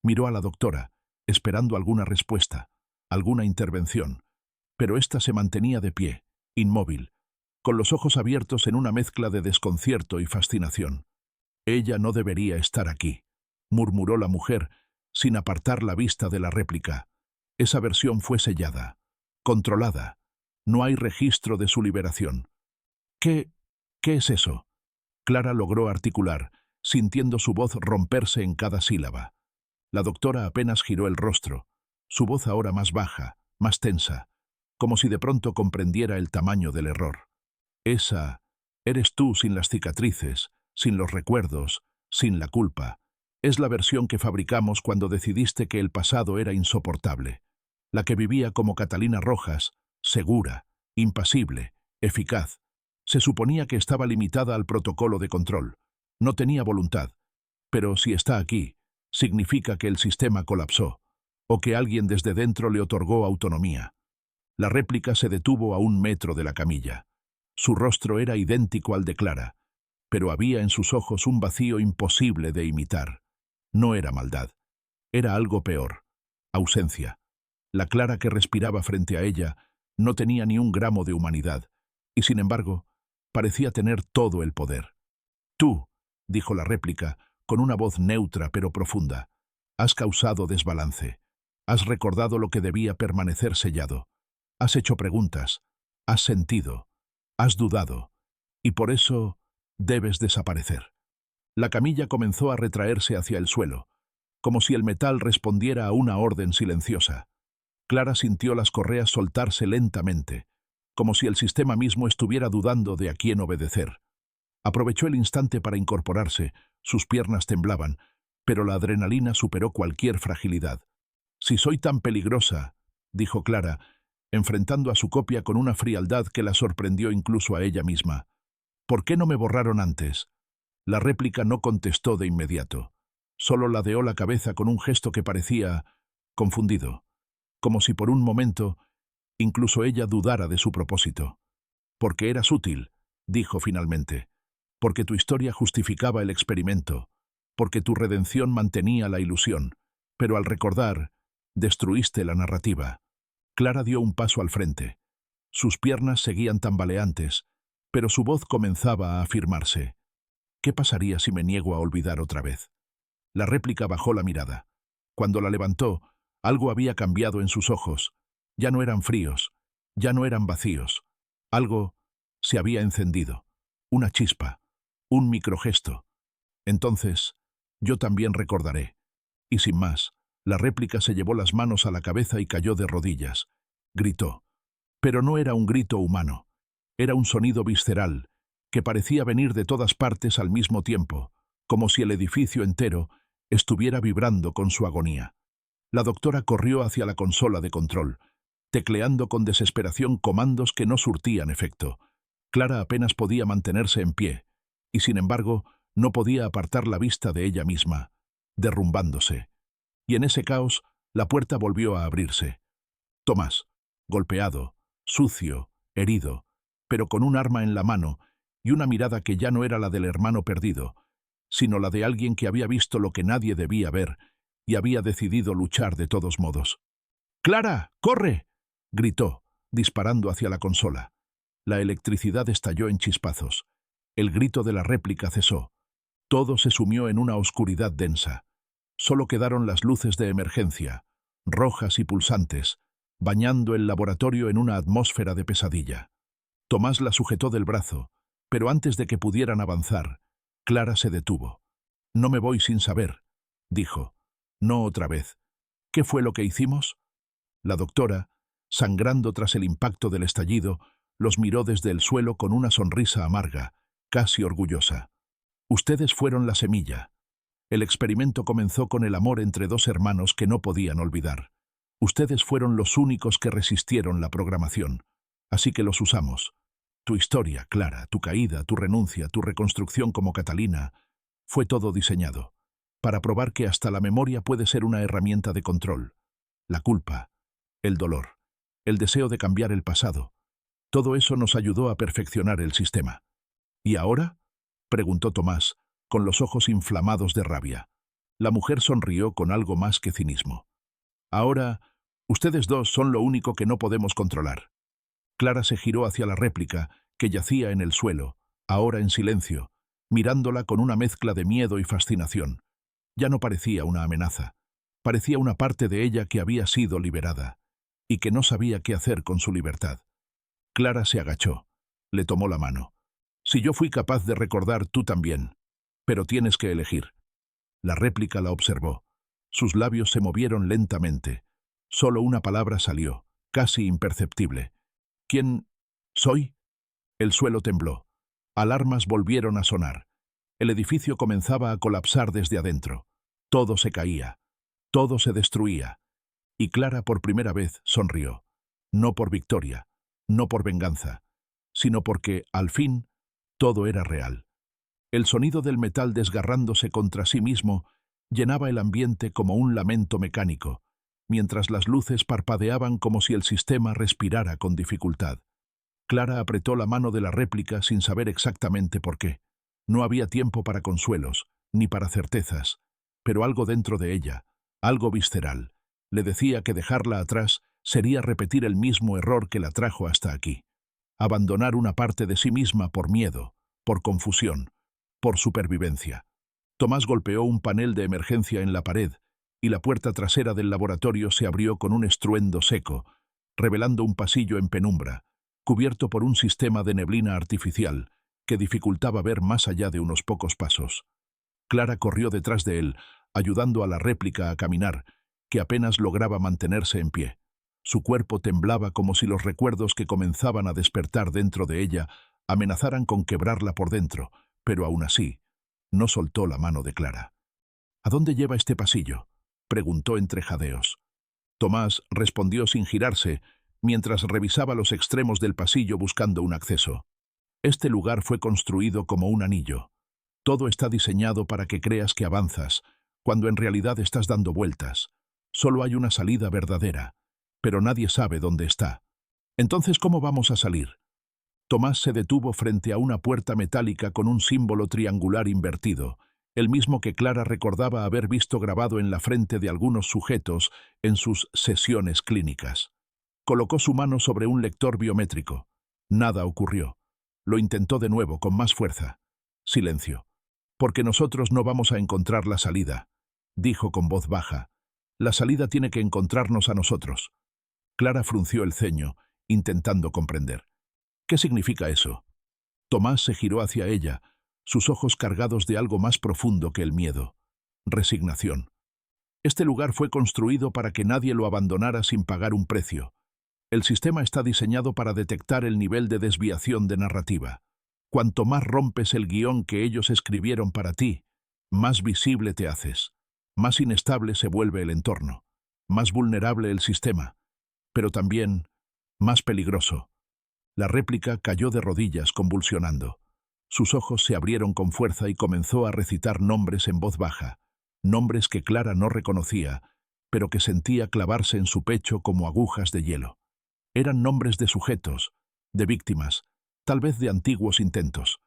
Miró a la doctora, esperando alguna respuesta, alguna intervención, pero ésta se mantenía de pie, inmóvil, con los ojos abiertos en una mezcla de desconcierto y fascinación. Ella no debería estar aquí, murmuró la mujer, sin apartar la vista de la réplica. Esa versión fue sellada, controlada. No hay registro de su liberación. ¿Qué es eso? Clara logró articular, sintiendo su voz romperse en cada sílaba. La doctora apenas giró el rostro, su voz ahora más baja, más tensa, como si de pronto comprendiera el tamaño del error. Esa eres tú sin las cicatrices, sin los recuerdos, sin la culpa. Es la versión que fabricamos cuando decidiste que el pasado era insoportable. La que vivía como Catalina Rojas, segura, impasible, eficaz. Se suponía que estaba limitada al protocolo de control. No tenía voluntad. Pero si está aquí, significa que el sistema colapsó, o que alguien desde dentro le otorgó autonomía. La réplica se detuvo a 1 metro de la camilla. Su rostro era idéntico al de Clara, pero había en sus ojos un vacío imposible de imitar. No era maldad. Era algo peor. Ausencia. La Clara que respiraba frente a ella no tenía ni un gramo de humanidad, y sin embargo, parecía tener todo el poder. Tú, dijo la réplica, con una voz neutra pero profunda, has causado desbalance. Has recordado lo que debía permanecer sellado. Has hecho preguntas. Has sentido. Has dudado. Y por eso debes desaparecer. La camilla comenzó a retraerse hacia el suelo, como si el metal respondiera a una orden silenciosa. Clara sintió las correas soltarse lentamente, como si el sistema mismo estuviera dudando de a quién obedecer. Aprovechó el instante para incorporarse, sus piernas temblaban, pero la adrenalina superó cualquier fragilidad. «Si soy tan peligrosa», dijo Clara, enfrentando a su copia con una frialdad que la sorprendió incluso a ella misma. «¿Por qué no me borraron antes?» La réplica no contestó de inmediato. Solo ladeó la cabeza con un gesto que parecía confundido, como si por un momento incluso ella dudara de su propósito. «Porque eras útil», dijo finalmente, «porque tu historia justificaba el experimento, porque tu redención mantenía la ilusión, pero al recordar, destruiste la narrativa». Clara dio un paso al frente. Sus piernas seguían tambaleantes, pero su voz comenzaba a afirmarse. «¿Qué pasaría si me niego a olvidar otra vez?». La réplica bajó la mirada. Cuando la levantó, algo había cambiado en sus ojos. Ya no eran fríos, ya no eran vacíos. Algo se había encendido. Una chispa, un microgesto. «Entonces, yo también recordaré». Y sin más, la réplica se llevó las manos a la cabeza y cayó de rodillas. Gritó. Pero no era un grito humano. Era un sonido visceral, que parecía venir de todas partes al mismo tiempo, como si el edificio entero estuviera vibrando con su agonía. La doctora corrió hacia la consola de control, tecleando con desesperación comandos que no surtían efecto. Clara apenas podía mantenerse en pie, y sin embargo no podía apartar la vista de ella misma, derrumbándose. Y en ese caos, la puerta volvió a abrirse. Tomás, golpeado, sucio, herido, pero con un arma en la mano y una mirada que ya no era la del hermano perdido, sino la de alguien que había visto lo que nadie debía ver y había decidido luchar de todos modos. «¡Clara, corre!», gritó, disparando hacia la consola. La electricidad estalló en chispazos. El grito de la réplica cesó. Todo se sumió en una oscuridad densa. Solo quedaron las luces de emergencia, rojas y pulsantes, bañando el laboratorio en una atmósfera de pesadilla. Tomás la sujetó del brazo, pero antes de que pudieran avanzar, Clara se detuvo. «No me voy sin saber», dijo. «No otra vez. ¿Qué fue lo que hicimos?». La doctora, sangrando tras el impacto del estallido, los miró desde el suelo con una sonrisa amarga, casi orgullosa. «Ustedes fueron la semilla. El experimento comenzó con el amor entre dos hermanos que no podían olvidar. Ustedes fueron los únicos que resistieron la programación. Así que los usamos. Tu historia, Clara, tu caída, tu renuncia, tu reconstrucción como Catalina, fue todo diseñado para probar que hasta la memoria puede ser una herramienta de control. La culpa, el dolor, el deseo de cambiar el pasado, todo eso nos ayudó a perfeccionar el sistema». «¿Y ahora?», preguntó Tomás, con los ojos inflamados de rabia. La mujer sonrió con algo más que cinismo. «Ahora, ustedes dos son lo único que no podemos controlar». Clara se giró hacia la réplica, que yacía en el suelo, ahora en silencio, mirándola con una mezcla de miedo y fascinación. Ya no parecía una amenaza. Parecía una parte de ella que había sido liberada, y que no sabía qué hacer con su libertad. Clara se agachó. Le tomó la mano. «Si yo fui capaz de recordar, tú también. Pero tienes que elegir». La réplica la observó. Sus labios se movieron lentamente. Solo una palabra salió, casi imperceptible. «¿Quién soy?». El suelo tembló. Alarmas volvieron a sonar. El edificio comenzaba a colapsar desde adentro. Todo se caía. Todo se destruía. Y Clara por primera vez sonrió. No por victoria, no por venganza, sino porque, al fin, todo era real. El sonido del metal desgarrándose contra sí mismo llenaba el ambiente como un lamento mecánico, mientras las luces parpadeaban como si el sistema respirara con dificultad. Clara apretó la mano de la réplica sin saber exactamente por qué. No había tiempo para consuelos, ni para certezas, pero algo dentro de ella, algo visceral, le decía que dejarla atrás sería repetir el mismo error que la trajo hasta aquí. Abandonar una parte de sí misma por miedo, por confusión, por supervivencia. Tomás golpeó un panel de emergencia en la pared y la puerta trasera del laboratorio se abrió con un estruendo seco, revelando un pasillo en penumbra, cubierto por un sistema de neblina artificial que dificultaba ver más allá de unos pocos pasos. Clara corrió detrás de él, ayudando a la réplica a caminar, que apenas lograba mantenerse en pie. Su cuerpo temblaba como si los recuerdos que comenzaban a despertar dentro de ella amenazaran con quebrarla por dentro, pero aún así, no soltó la mano de Clara. «¿A dónde lleva este pasillo?», preguntó entre jadeos. Tomás respondió sin girarse, mientras revisaba los extremos del pasillo buscando un acceso. «Este lugar fue construido como un anillo. Todo está diseñado para que creas que avanzas, cuando en realidad estás dando vueltas. Solo hay una salida verdadera, pero nadie sabe dónde está. Entonces, ¿cómo vamos a salir? Tomás se detuvo frente a una puerta metálica con un símbolo triangular invertido, el mismo que Clara recordaba haber visto grabado en la frente de algunos sujetos en sus sesiones clínicas. Colocó su mano sobre un lector biométrico. Nada ocurrió. Lo intentó de nuevo, con más fuerza. Silencio. Porque nosotros no vamos a encontrar la salida, dijo con voz baja. La salida tiene que encontrarnos a nosotros. Clara frunció el ceño, intentando comprender. ¿Qué significa eso? Tomás se giró hacia ella, sus ojos cargados de algo más profundo que el miedo. Resignación. Este lugar fue construido para que nadie lo abandonara sin pagar un precio. El sistema está diseñado para detectar el nivel de desviación de narrativa. Cuanto más rompes el guión que ellos escribieron para ti, más visible te haces, más inestable se vuelve el entorno, más vulnerable el sistema, pero también más peligroso. La réplica cayó de rodillas convulsionando. Sus ojos se abrieron con fuerza y comenzó a recitar nombres en voz baja, nombres que Clara no reconocía, pero que sentía clavarse en su pecho como agujas de hielo. Eran nombres de sujetos, de víctimas, tal vez de antiguos intentos,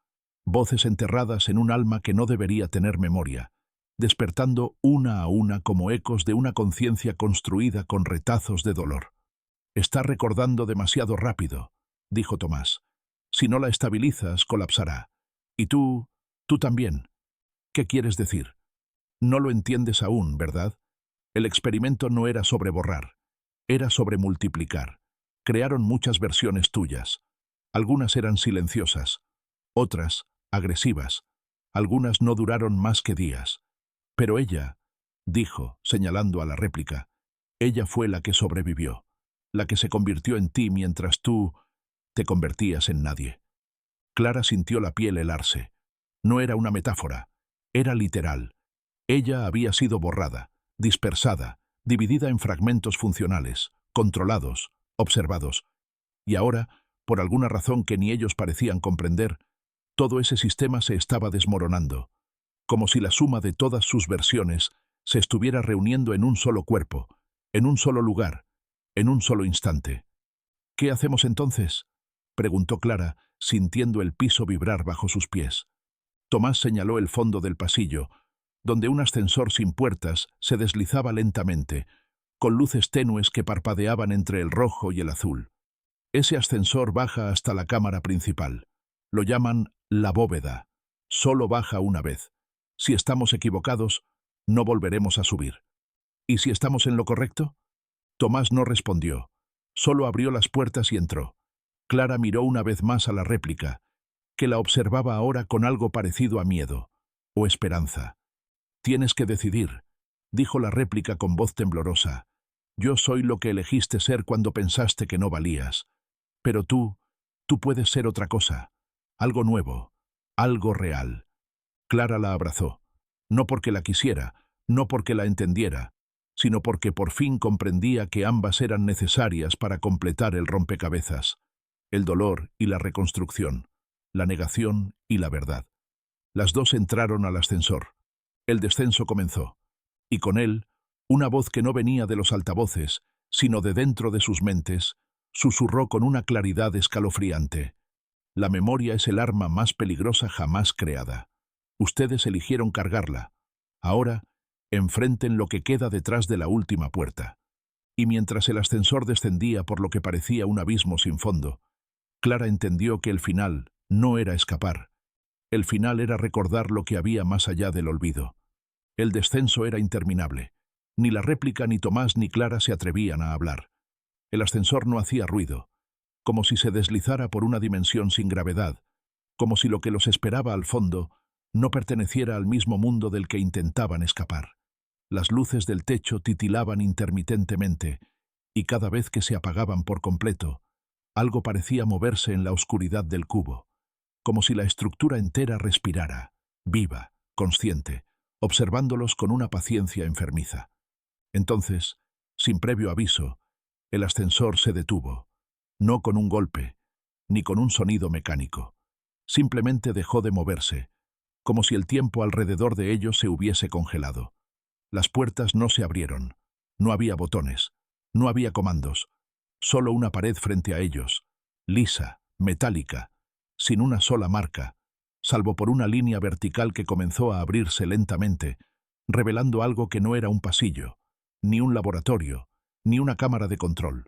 voces enterradas en un alma que no debería tener memoria, despertando una a una como ecos de una conciencia construida con retazos de dolor. «Está recordando demasiado rápido», dijo Tomás. «Si no la estabilizas, colapsará. Y tú también. ¿Qué quieres decir? No lo entiendes aún, ¿verdad? El experimento no era sobre borrar, era sobre multiplicar. Crearon muchas versiones tuyas. Algunas eran silenciosas, otras agresivas. Algunas no duraron más que días. Pero ella, dijo, señalando a la réplica, ella fue la que sobrevivió, la que se convirtió en ti mientras tú te convertías en nadie». Clara sintió la piel helarse. No era una metáfora, era literal. Ella había sido borrada, dispersada, dividida en fragmentos funcionales, controlados, observados. Y ahora, por alguna razón que ni ellos parecían comprender, todo ese sistema se estaba desmoronando, como si la suma de todas sus versiones se estuviera reuniendo en un solo cuerpo, en un solo lugar, en un solo instante. «¿Qué hacemos entonces?», preguntó Clara, sintiendo el piso vibrar bajo sus pies. Tomás señaló el fondo del pasillo, donde un ascensor sin puertas se deslizaba lentamente, con luces tenues que parpadeaban entre el rojo y el azul. Ese ascensor baja hasta la cámara principal. Lo llaman la bóveda. Solo baja una vez. Si estamos equivocados, no volveremos a subir. ¿Y si estamos en lo correcto? Tomás no respondió. Solo abrió las puertas y entró. Clara miró una vez más a la réplica, que la observaba ahora con algo parecido a miedo o esperanza. «Tienes que decidir», dijo la réplica con voz temblorosa. «Yo soy lo que elegiste ser cuando pensaste que no valías. Pero tú puedes ser otra cosa, algo nuevo, algo real». Clara la abrazó, no porque la quisiera, no porque la entendiera, sino porque por fin comprendía que ambas eran necesarias para completar el rompecabezas, el dolor y la reconstrucción, la negación y la verdad. Las dos entraron al ascensor. El descenso comenzó, y con él, una voz que no venía de los altavoces, sino de dentro de sus mentes, susurró con una claridad escalofriante. «La memoria es el arma más peligrosa jamás creada. Ustedes eligieron cargarla. Ahora, enfrenten lo que queda detrás de la última puerta». Y mientras el ascensor descendía por lo que parecía un abismo sin fondo, Clara entendió que el final no era escapar. El final era recordar lo que había más allá del olvido. El descenso era interminable. Ni la réplica, ni Tomás, ni Clara se atrevían a hablar. El ascensor no hacía ruido, como si se deslizara por una dimensión sin gravedad, como si lo que los esperaba al fondo no perteneciera al mismo mundo del que intentaban escapar. Las luces del techo titilaban intermitentemente, y cada vez que se apagaban por completo, algo parecía moverse en la oscuridad del cubo, como si la estructura entera respirara, viva, consciente, observándolos con una paciencia enfermiza. Entonces, sin previo aviso, el ascensor se detuvo, no con un golpe, ni con un sonido mecánico. Simplemente dejó de moverse, como si el tiempo alrededor de ellos se hubiese congelado. Las puertas no se abrieron. No había botones. No había comandos. Solo una pared frente a ellos, lisa, metálica, sin una sola marca, salvo por una línea vertical que comenzó a abrirse lentamente, revelando algo que no era un pasillo, ni un laboratorio, ni una cámara de control.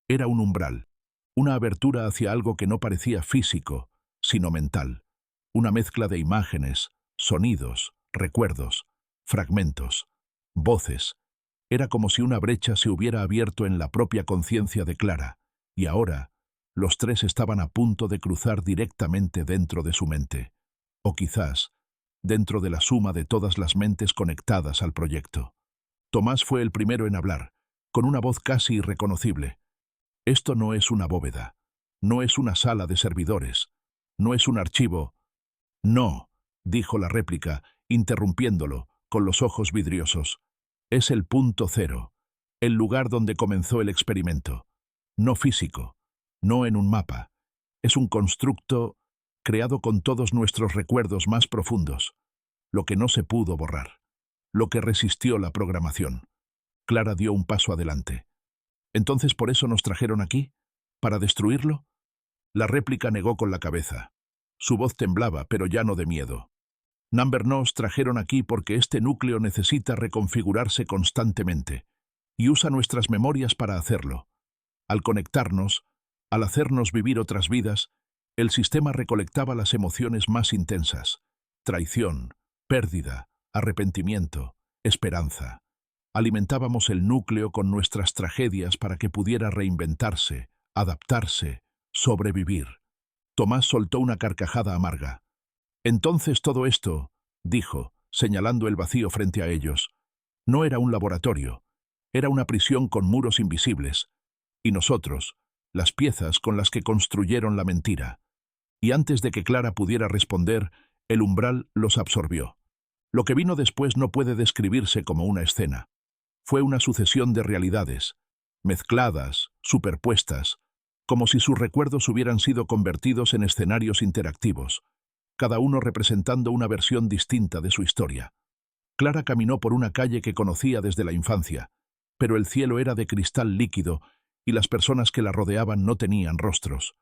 Era un umbral, una abertura hacia algo que no parecía físico, sino mental, una mezcla de imágenes, sonidos, recuerdos, fragmentos, voces. Era como si una brecha se hubiera abierto en la propia conciencia de Clara, y ahora los tres estaban a punto de cruzar directamente dentro de su mente, o quizás dentro de la suma de todas las mentes conectadas al proyecto. Tomás fue el primero en hablar, con una voz casi irreconocible. Esto no es una bóveda, no es una sala de servidores, no es un archivo. No, dijo la réplica, interrumpiéndolo, con los ojos vidriosos. Es el punto cero, el lugar donde comenzó el experimento. No físico, no en un mapa. Es un constructo creado con todos nuestros recuerdos más profundos, lo que no se pudo borrar, lo que resistió la programación. Clara dio un paso adelante. ¿Entonces por eso nos trajeron aquí? ¿Para destruirlo? La réplica negó con la cabeza. Su voz temblaba, pero ya no de miedo. Nos trajeron aquí porque este núcleo necesita reconfigurarse constantemente, y usa nuestras memorias para hacerlo. Al conectarnos, al hacernos vivir otras vidas, el sistema recolectaba las emociones más intensas: traición, pérdida, arrepentimiento, esperanza. Alimentábamos el núcleo con nuestras tragedias para que pudiera reinventarse, adaptarse, sobrevivir. Tomás soltó una carcajada amarga. Entonces todo esto, dijo, señalando el vacío frente a ellos, no era un laboratorio, era una prisión con muros invisibles, y nosotros, las piezas con las que construyeron la mentira. Y antes de que Clara pudiera responder, el umbral los absorbió. Lo que vino después no puede describirse como una escena. Fue una sucesión de realidades, mezcladas, superpuestas, como si sus recuerdos hubieran sido convertidos en escenarios interactivos, cada uno representando una versión distinta de su historia. Clara caminó por una calle que conocía desde la infancia, pero el cielo era de cristal líquido y las personas que la rodeaban no tenían rostros.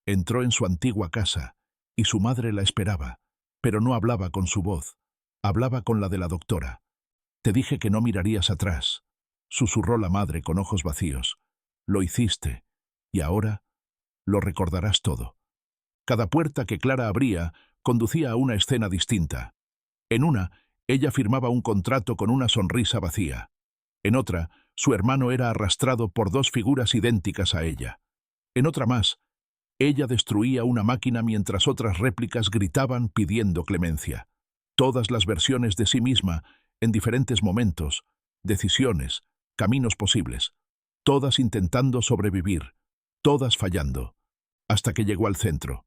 Entró en su antigua casa, y su madre la esperaba, pero no hablaba con su voz, hablaba con la de la doctora. «Te dije que no mirarías atrás», susurró la madre con ojos vacíos. «Lo hiciste, y ahora lo recordarás todo». Cada puerta que Clara abría conducía a una escena distinta. En una, ella firmaba un contrato con una sonrisa vacía. En otra, su hermano era arrastrado por dos figuras idénticas a ella. En otra más, ella destruía una máquina mientras otras réplicas gritaban pidiendo clemencia. Todas las versiones de sí misma, en diferentes momentos, decisiones, caminos posibles, todas intentando sobrevivir, todas fallando, hasta que llegó al centro.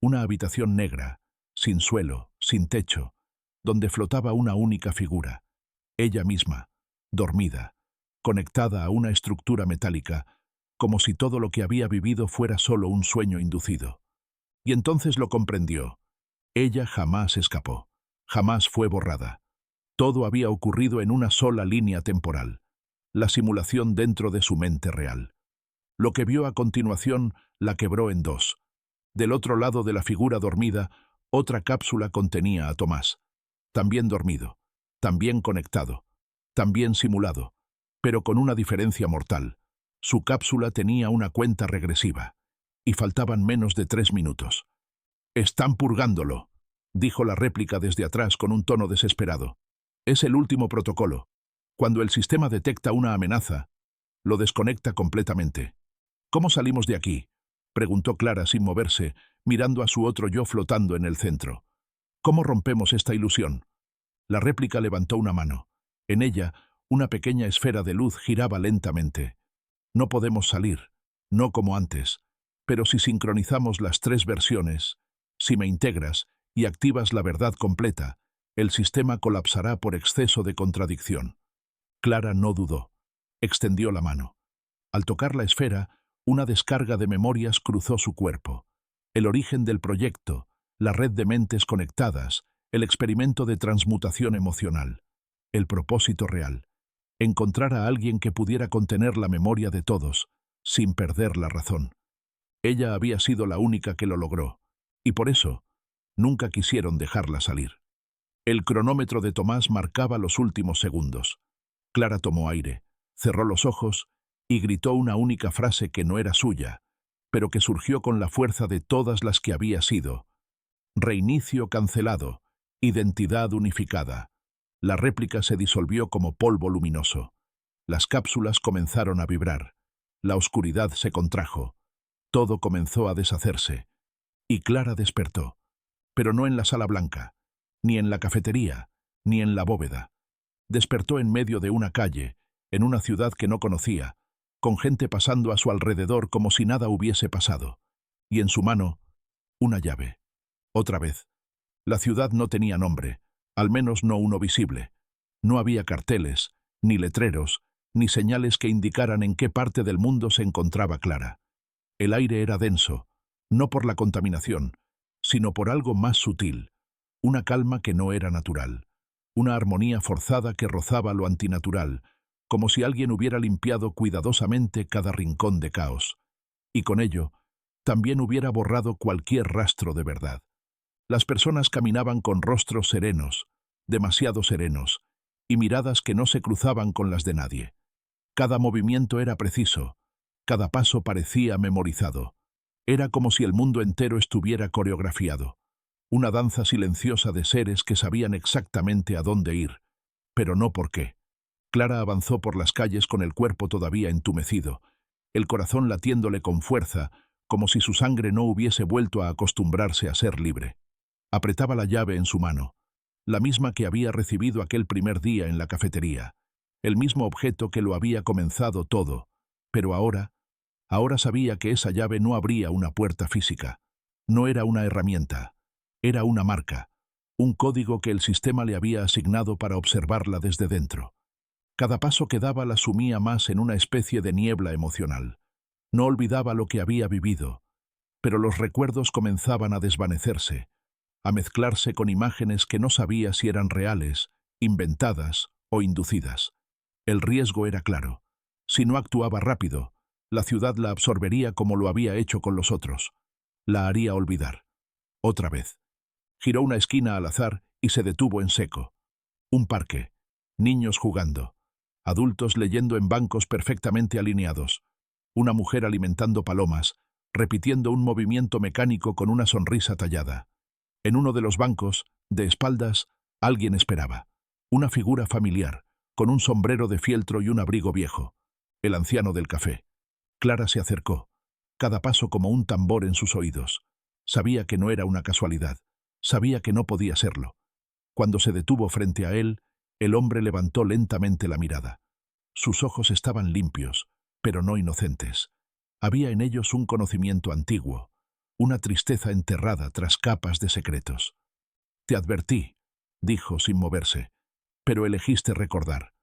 Una habitación negra, sin suelo, sin techo, donde flotaba una única figura, ella misma, dormida, conectada a una estructura metálica, como si todo lo que había vivido fuera solo un sueño inducido. Y entonces lo comprendió. Ella jamás escapó, jamás fue borrada. Todo había ocurrido en una sola línea temporal, la simulación dentro de su mente real. Lo que vio a continuación la quebró en dos. Del otro lado de la figura dormida, otra cápsula contenía a Tomás, también dormido, también conectado, también simulado, pero con una diferencia mortal. Su cápsula tenía una cuenta regresiva, y faltaban menos de 3 minutos. «Están purgándolo», dijo la réplica desde atrás con un tono desesperado. «Es el último protocolo. Cuando el sistema detecta una amenaza, lo desconecta completamente». «¿Cómo salimos de aquí?», preguntó Clara sin moverse, mirando a su otro yo flotando en el centro. «¿Cómo rompemos esta ilusión?». La réplica levantó una mano. En ella, una pequeña esfera de luz giraba lentamente. «No podemos salir, no como antes, pero si sincronizamos las 3 versiones, si me integras y activas la verdad completa, el sistema colapsará por exceso de contradicción». Clara no dudó. Extendió la mano. Al tocar la esfera, una descarga de memorias cruzó su cuerpo. El origen del proyecto, la red de mentes conectadas, el experimento de transmutación emocional. el propósito real. Encontrar a alguien que pudiera contener la memoria de todos, sin perder la razón. Ella había sido la única que lo logró, y por eso nunca quisieron dejarla salir. El cronómetro de Tomás marcaba los últimos segundos. Clara tomó aire, cerró los ojos y gritó una única frase que no era suya, pero que surgió con la fuerza de todas las que había sido. Reinicio cancelado, identidad unificada. La réplica se disolvió como polvo luminoso. Las cápsulas comenzaron a vibrar. La oscuridad se contrajo. Todo comenzó a deshacerse. Y Clara despertó. Pero no en la sala blanca, ni en la cafetería, ni en la bóveda. Despertó en medio de una calle, en una ciudad que no conocía, con gente pasando a su alrededor como si nada hubiese pasado. Y en su mano, una llave. Otra vez. La ciudad no tenía nombre, al menos no uno visible. No había carteles, ni letreros, ni señales que indicaran en qué parte del mundo se encontraba Clara. El aire era denso, no por la contaminación, sino por algo más sutil, una calma que no era natural, una armonía forzada que rozaba lo antinatural, como si alguien hubiera limpiado cuidadosamente cada rincón de caos. Y con ello, también hubiera borrado cualquier rastro de verdad. Las personas caminaban con rostros serenos, demasiado serenos, y miradas que no se cruzaban con las de nadie. Cada movimiento era preciso, cada paso parecía memorizado. Era como si el mundo entero estuviera coreografiado. Una danza silenciosa de seres que sabían exactamente a dónde ir, pero no por qué. Clara avanzó por las calles con el cuerpo todavía entumecido, el corazón latiéndole con fuerza, como si su sangre no hubiese vuelto a acostumbrarse a ser libre. Apretaba la llave en su mano, la misma que había recibido aquel primer día en la cafetería, el mismo objeto que lo había comenzado todo, pero ahora sabía que esa llave no abría una puerta física, no era una herramienta, era una marca, un código que el sistema le había asignado para observarla desde dentro. Cada paso que daba la sumía más en una especie de niebla emocional. No olvidaba lo que había vivido, pero los recuerdos comenzaban a desvanecerse, a mezclarse con imágenes que no sabía si eran reales, inventadas o inducidas. El riesgo era claro. Si no actuaba rápido, la ciudad la absorbería como lo había hecho con los otros. La haría olvidar. Otra vez. Giró una esquina al azar y se detuvo en seco. Un parque. Niños jugando. Adultos leyendo en bancos perfectamente alineados. Una mujer alimentando palomas, repitiendo un movimiento mecánico con una sonrisa tallada. En uno de los bancos, de espaldas, alguien esperaba. Una figura familiar, con un sombrero de fieltro y un abrigo viejo. El anciano del café. Clara se acercó, cada paso como un tambor en sus oídos. Sabía que no era una casualidad, sabía que no podía serlo. Cuando se detuvo frente a él, el hombre levantó lentamente la mirada. Sus ojos estaban limpios, pero no inocentes. Había en ellos un conocimiento antiguo, una tristeza enterrada tras capas de secretos. «Te advertí», dijo sin moverse, «pero elegiste recordar».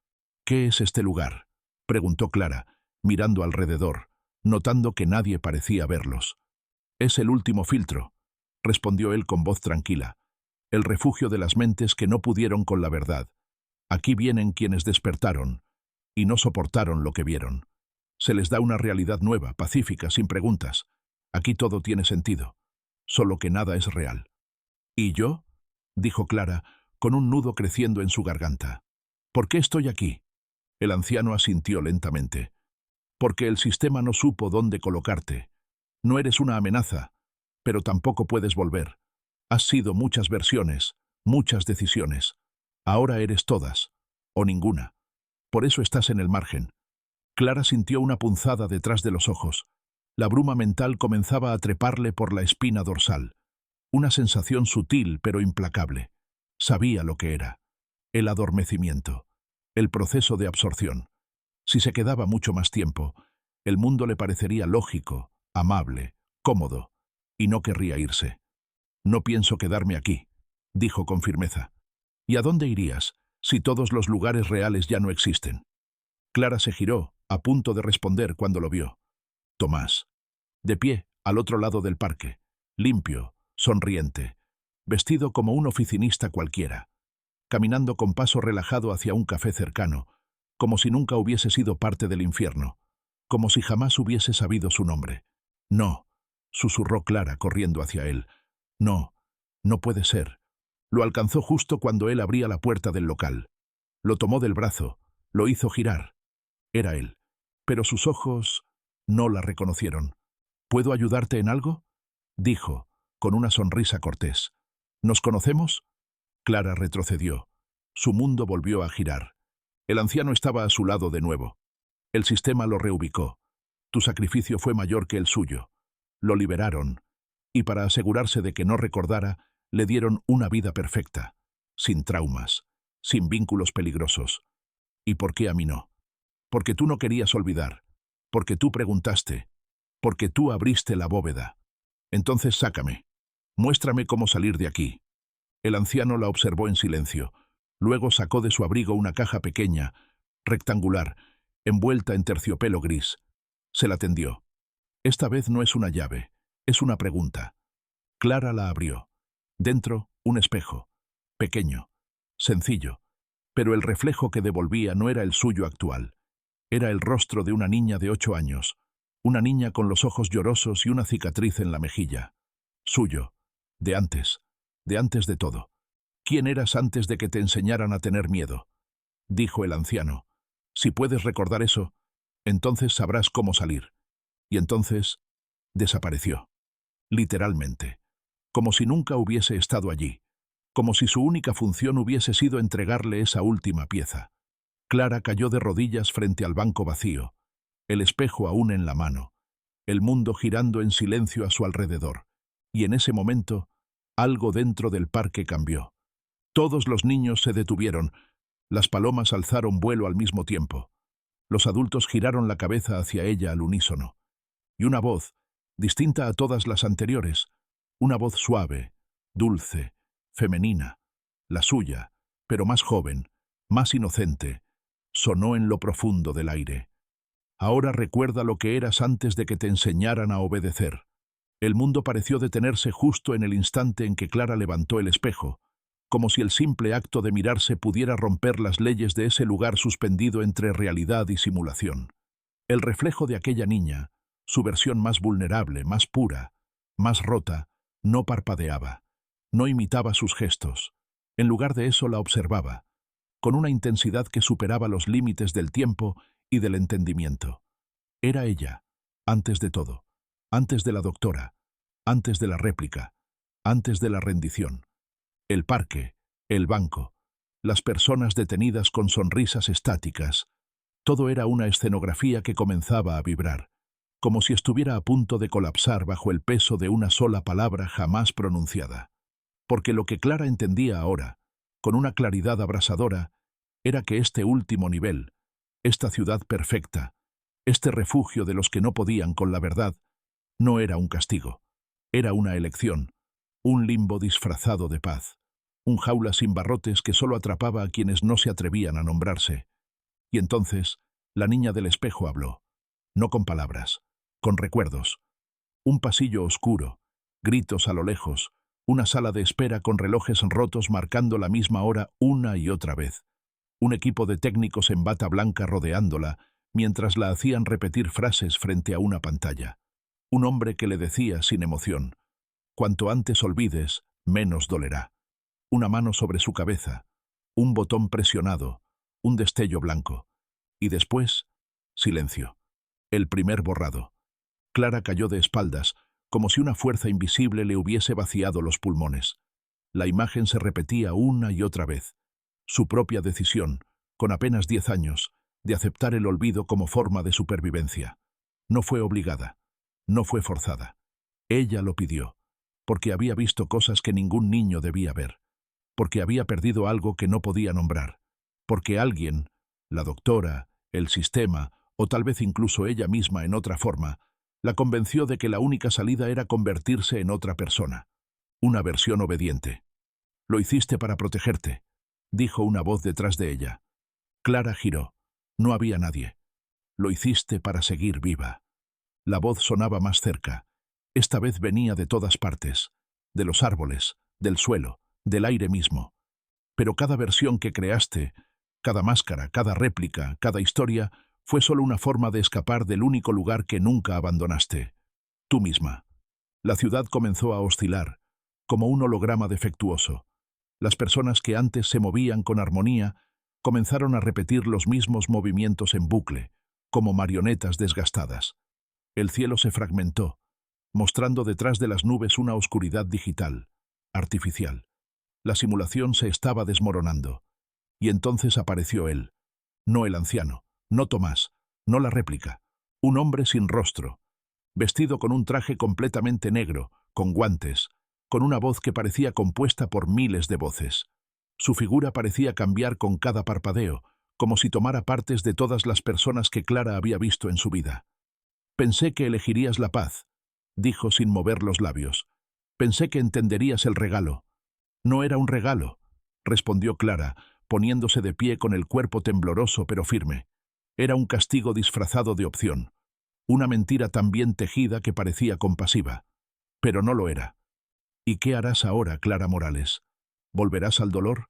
«¿Qué es este lugar?», preguntó Clara, mirando alrededor, notando que nadie parecía verlos. «Es el último filtro», respondió él con voz tranquila, «el refugio de las mentes que no pudieron con la verdad. Aquí vienen quienes despertaron y no soportaron lo que vieron. Se les da una realidad nueva, pacífica, sin preguntas. Aquí todo tiene sentido, solo que nada es real». «¿Y yo?», dijo Clara, con un nudo creciendo en su garganta. «¿Por qué estoy aquí?». El anciano asintió lentamente. «Porque el sistema no supo dónde colocarte. No eres una amenaza, pero tampoco puedes volver. Has sido muchas versiones, muchas decisiones. Ahora eres todas, o ninguna. Por eso estás en el margen». Clara sintió una punzada detrás de los ojos. La bruma mental comenzaba a treparle por la espina dorsal. Una sensación sutil pero implacable. Sabía lo que era. El adormecimiento. El proceso de absorción. Si se quedaba mucho más tiempo, el mundo le parecería lógico, amable, cómodo, y no querría irse. «No pienso quedarme aquí», dijo con firmeza. «¿Y a dónde irías, si todos los lugares reales ya no existen?». Clara se giró, a punto de responder cuando lo vio. Tomás. De pie, al otro lado del parque. Limpio, sonriente. Vestido como un oficinista cualquiera. caminando con paso relajado hacia un café cercano, como si nunca hubiese sido parte del infierno, como si jamás hubiese sabido su nombre. «No», susurró Clara corriendo hacia él. «No, no puede ser». Lo alcanzó justo cuando él abría la puerta del local. Lo tomó del brazo, lo hizo girar. Era él, pero sus ojos no la reconocieron. «¿Puedo ayudarte en algo?», dijo, con una sonrisa cortés. «¿Nos conocemos?». Clara retrocedió. Su mundo volvió a girar. El anciano estaba a su lado de nuevo. El sistema lo reubicó. Tu sacrificio fue mayor que el suyo. Lo liberaron, y para asegurarse de que no recordara, le dieron una vida perfecta, sin traumas, sin vínculos peligrosos. ¿Y por qué a mí no? Porque tú no querías olvidar, porque tú preguntaste, porque tú abriste la bóveda. Entonces sácame. Muéstrame cómo salir de aquí. El anciano la observó en silencio. Luego sacó de su abrigo una caja pequeña, rectangular, envuelta en terciopelo gris. Se la tendió. Esta vez no es una llave, es una pregunta. Clara la abrió. Dentro, un espejo. Pequeño, sencillo, pero el reflejo que devolvía no era el suyo actual. Era el rostro de una niña de 8 años, una niña con los ojos llorosos y una cicatriz en la mejilla. Suyo, de antes de todo. ¿Quién eras antes de que te enseñaran a tener miedo?, dijo el anciano. Si puedes recordar eso, entonces sabrás cómo salir. Y entonces desapareció. Literalmente. Como si nunca hubiese estado allí. Como si su única función hubiese sido entregarle esa última pieza. Clara cayó de rodillas frente al banco vacío, el espejo aún en la mano, el mundo girando en silencio a su alrededor. Y en ese momento, algo dentro del parque cambió. Todos los niños se detuvieron. Las palomas alzaron vuelo al mismo tiempo. Los adultos giraron la cabeza hacia ella al unísono. Y una voz, distinta a todas las anteriores, una voz suave, dulce, femenina, la suya, pero más joven, más inocente, sonó en lo profundo del aire. Ahora recuerda lo que eras antes de que te enseñaran a obedecer. El mundo pareció detenerse justo en el instante en que Clara levantó el espejo, como si el simple acto de mirarse pudiera romper las leyes de ese lugar suspendido entre realidad y simulación. El reflejo de aquella niña, su versión más vulnerable, más pura, más rota, no parpadeaba, no imitaba sus gestos. En lugar de eso la observaba, con una intensidad que superaba los límites del tiempo y del entendimiento. Era ella, antes de todo, antes de la doctora, antes de la réplica, antes de la rendición. El parque, el banco, las personas detenidas con sonrisas estáticas, todo era una escenografía que comenzaba a vibrar, como si estuviera a punto de colapsar bajo el peso de una sola palabra jamás pronunciada. Porque lo que Clara entendía ahora, con una claridad abrasadora, era que este último nivel, esta ciudad perfecta, este refugio de los que no podían con la verdad, no era un castigo, era una elección, un limbo disfrazado de paz, un jaula sin barrotes que solo atrapaba a quienes no se atrevían a nombrarse. Y entonces, la niña del espejo habló, no con palabras, con recuerdos. Un pasillo oscuro, gritos a lo lejos, una sala de espera con relojes rotos marcando la misma hora una y otra vez. Un equipo de técnicos en bata blanca rodeándola, mientras la hacían repetir frases frente a una pantalla. Un hombre que le decía sin emoción, cuanto antes olvides, menos dolerá. Una mano sobre su cabeza, un botón presionado, un destello blanco. Y después, silencio. El primer borrado. Clara cayó de espaldas, como si una fuerza invisible le hubiese vaciado los pulmones. La imagen se repetía una y otra vez. Su propia decisión, con apenas 10 años, de aceptar el olvido como forma de supervivencia. No fue obligada, no fue forzada. Ella lo pidió, porque había visto cosas que ningún niño debía ver, porque había perdido algo que no podía nombrar, porque alguien, la doctora, el sistema, o tal vez incluso ella misma en otra forma, la convenció de que la única salida era convertirse en otra persona, una versión obediente. «Lo hiciste para protegerte», dijo una voz detrás de ella. Clara giró. No había nadie. «Lo hiciste para seguir viva». La voz sonaba más cerca. Esta vez venía de todas partes, de los árboles, del suelo, del aire mismo. Pero cada versión que creaste, cada máscara, cada réplica, cada historia, fue solo una forma de escapar del único lugar que nunca abandonaste, tú misma. La ciudad comenzó a oscilar, como un holograma defectuoso. Las personas que antes se movían con armonía comenzaron a repetir los mismos movimientos en bucle, como marionetas desgastadas. El cielo se fragmentó, mostrando detrás de las nubes una oscuridad digital, artificial. La simulación se estaba desmoronando. Y entonces apareció él. No el anciano, no Tomás, no la réplica. Un hombre sin rostro, vestido con un traje completamente negro, con guantes, con una voz que parecía compuesta por miles de voces. Su figura parecía cambiar con cada parpadeo, como si tomara partes de todas las personas que Clara había visto en su vida. Pensé que elegirías la paz, dijo sin mover los labios. Pensé que entenderías el regalo. No era un regalo, respondió Clara, poniéndose de pie con el cuerpo tembloroso pero firme. Era un castigo disfrazado de opción. Una mentira tan bien tejida que parecía compasiva. Pero no lo era. ¿Y qué harás ahora, Clara Morales? ¿Volverás al dolor?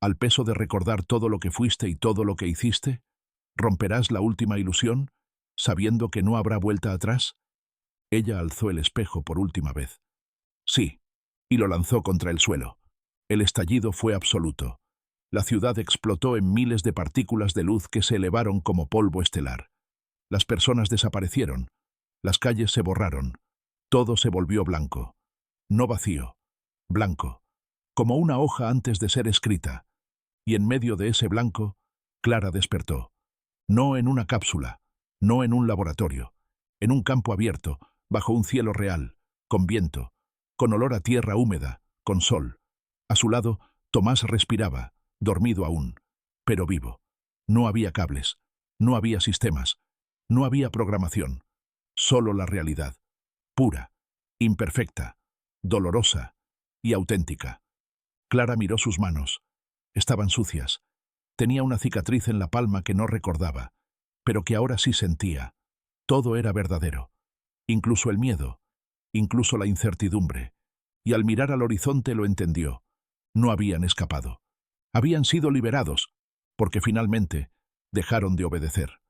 ¿Al peso de recordar todo lo que fuiste y todo lo que hiciste? ¿Romperás la última ilusión, sabiendo que no habrá vuelta atrás? Ella alzó el espejo por última vez. Sí, y lo lanzó contra el suelo. El estallido fue absoluto. La ciudad explotó en miles de partículas de luz que se elevaron como polvo estelar. Las personas desaparecieron. Las calles se borraron. Todo se volvió blanco. No vacío. Blanco. Como una hoja antes de ser escrita. Y en medio de ese blanco, Clara despertó. No en una cápsula, no en un laboratorio. En un campo abierto, bajo un cielo real, con viento, con olor a tierra húmeda, con sol. A su lado, Tomás respiraba, dormido aún, pero vivo. No había cables, no había sistemas, no había programación. Solo la realidad, pura, imperfecta, dolorosa y auténtica. Clara miró sus manos. Estaban sucias. Tenía una cicatriz en la palma que no recordaba, pero que ahora sí sentía. Todo era verdadero. Incluso el miedo, incluso la incertidumbre. Y al mirar al horizonte lo entendió. No habían escapado. Habían sido liberados, porque finalmente dejaron de obedecer.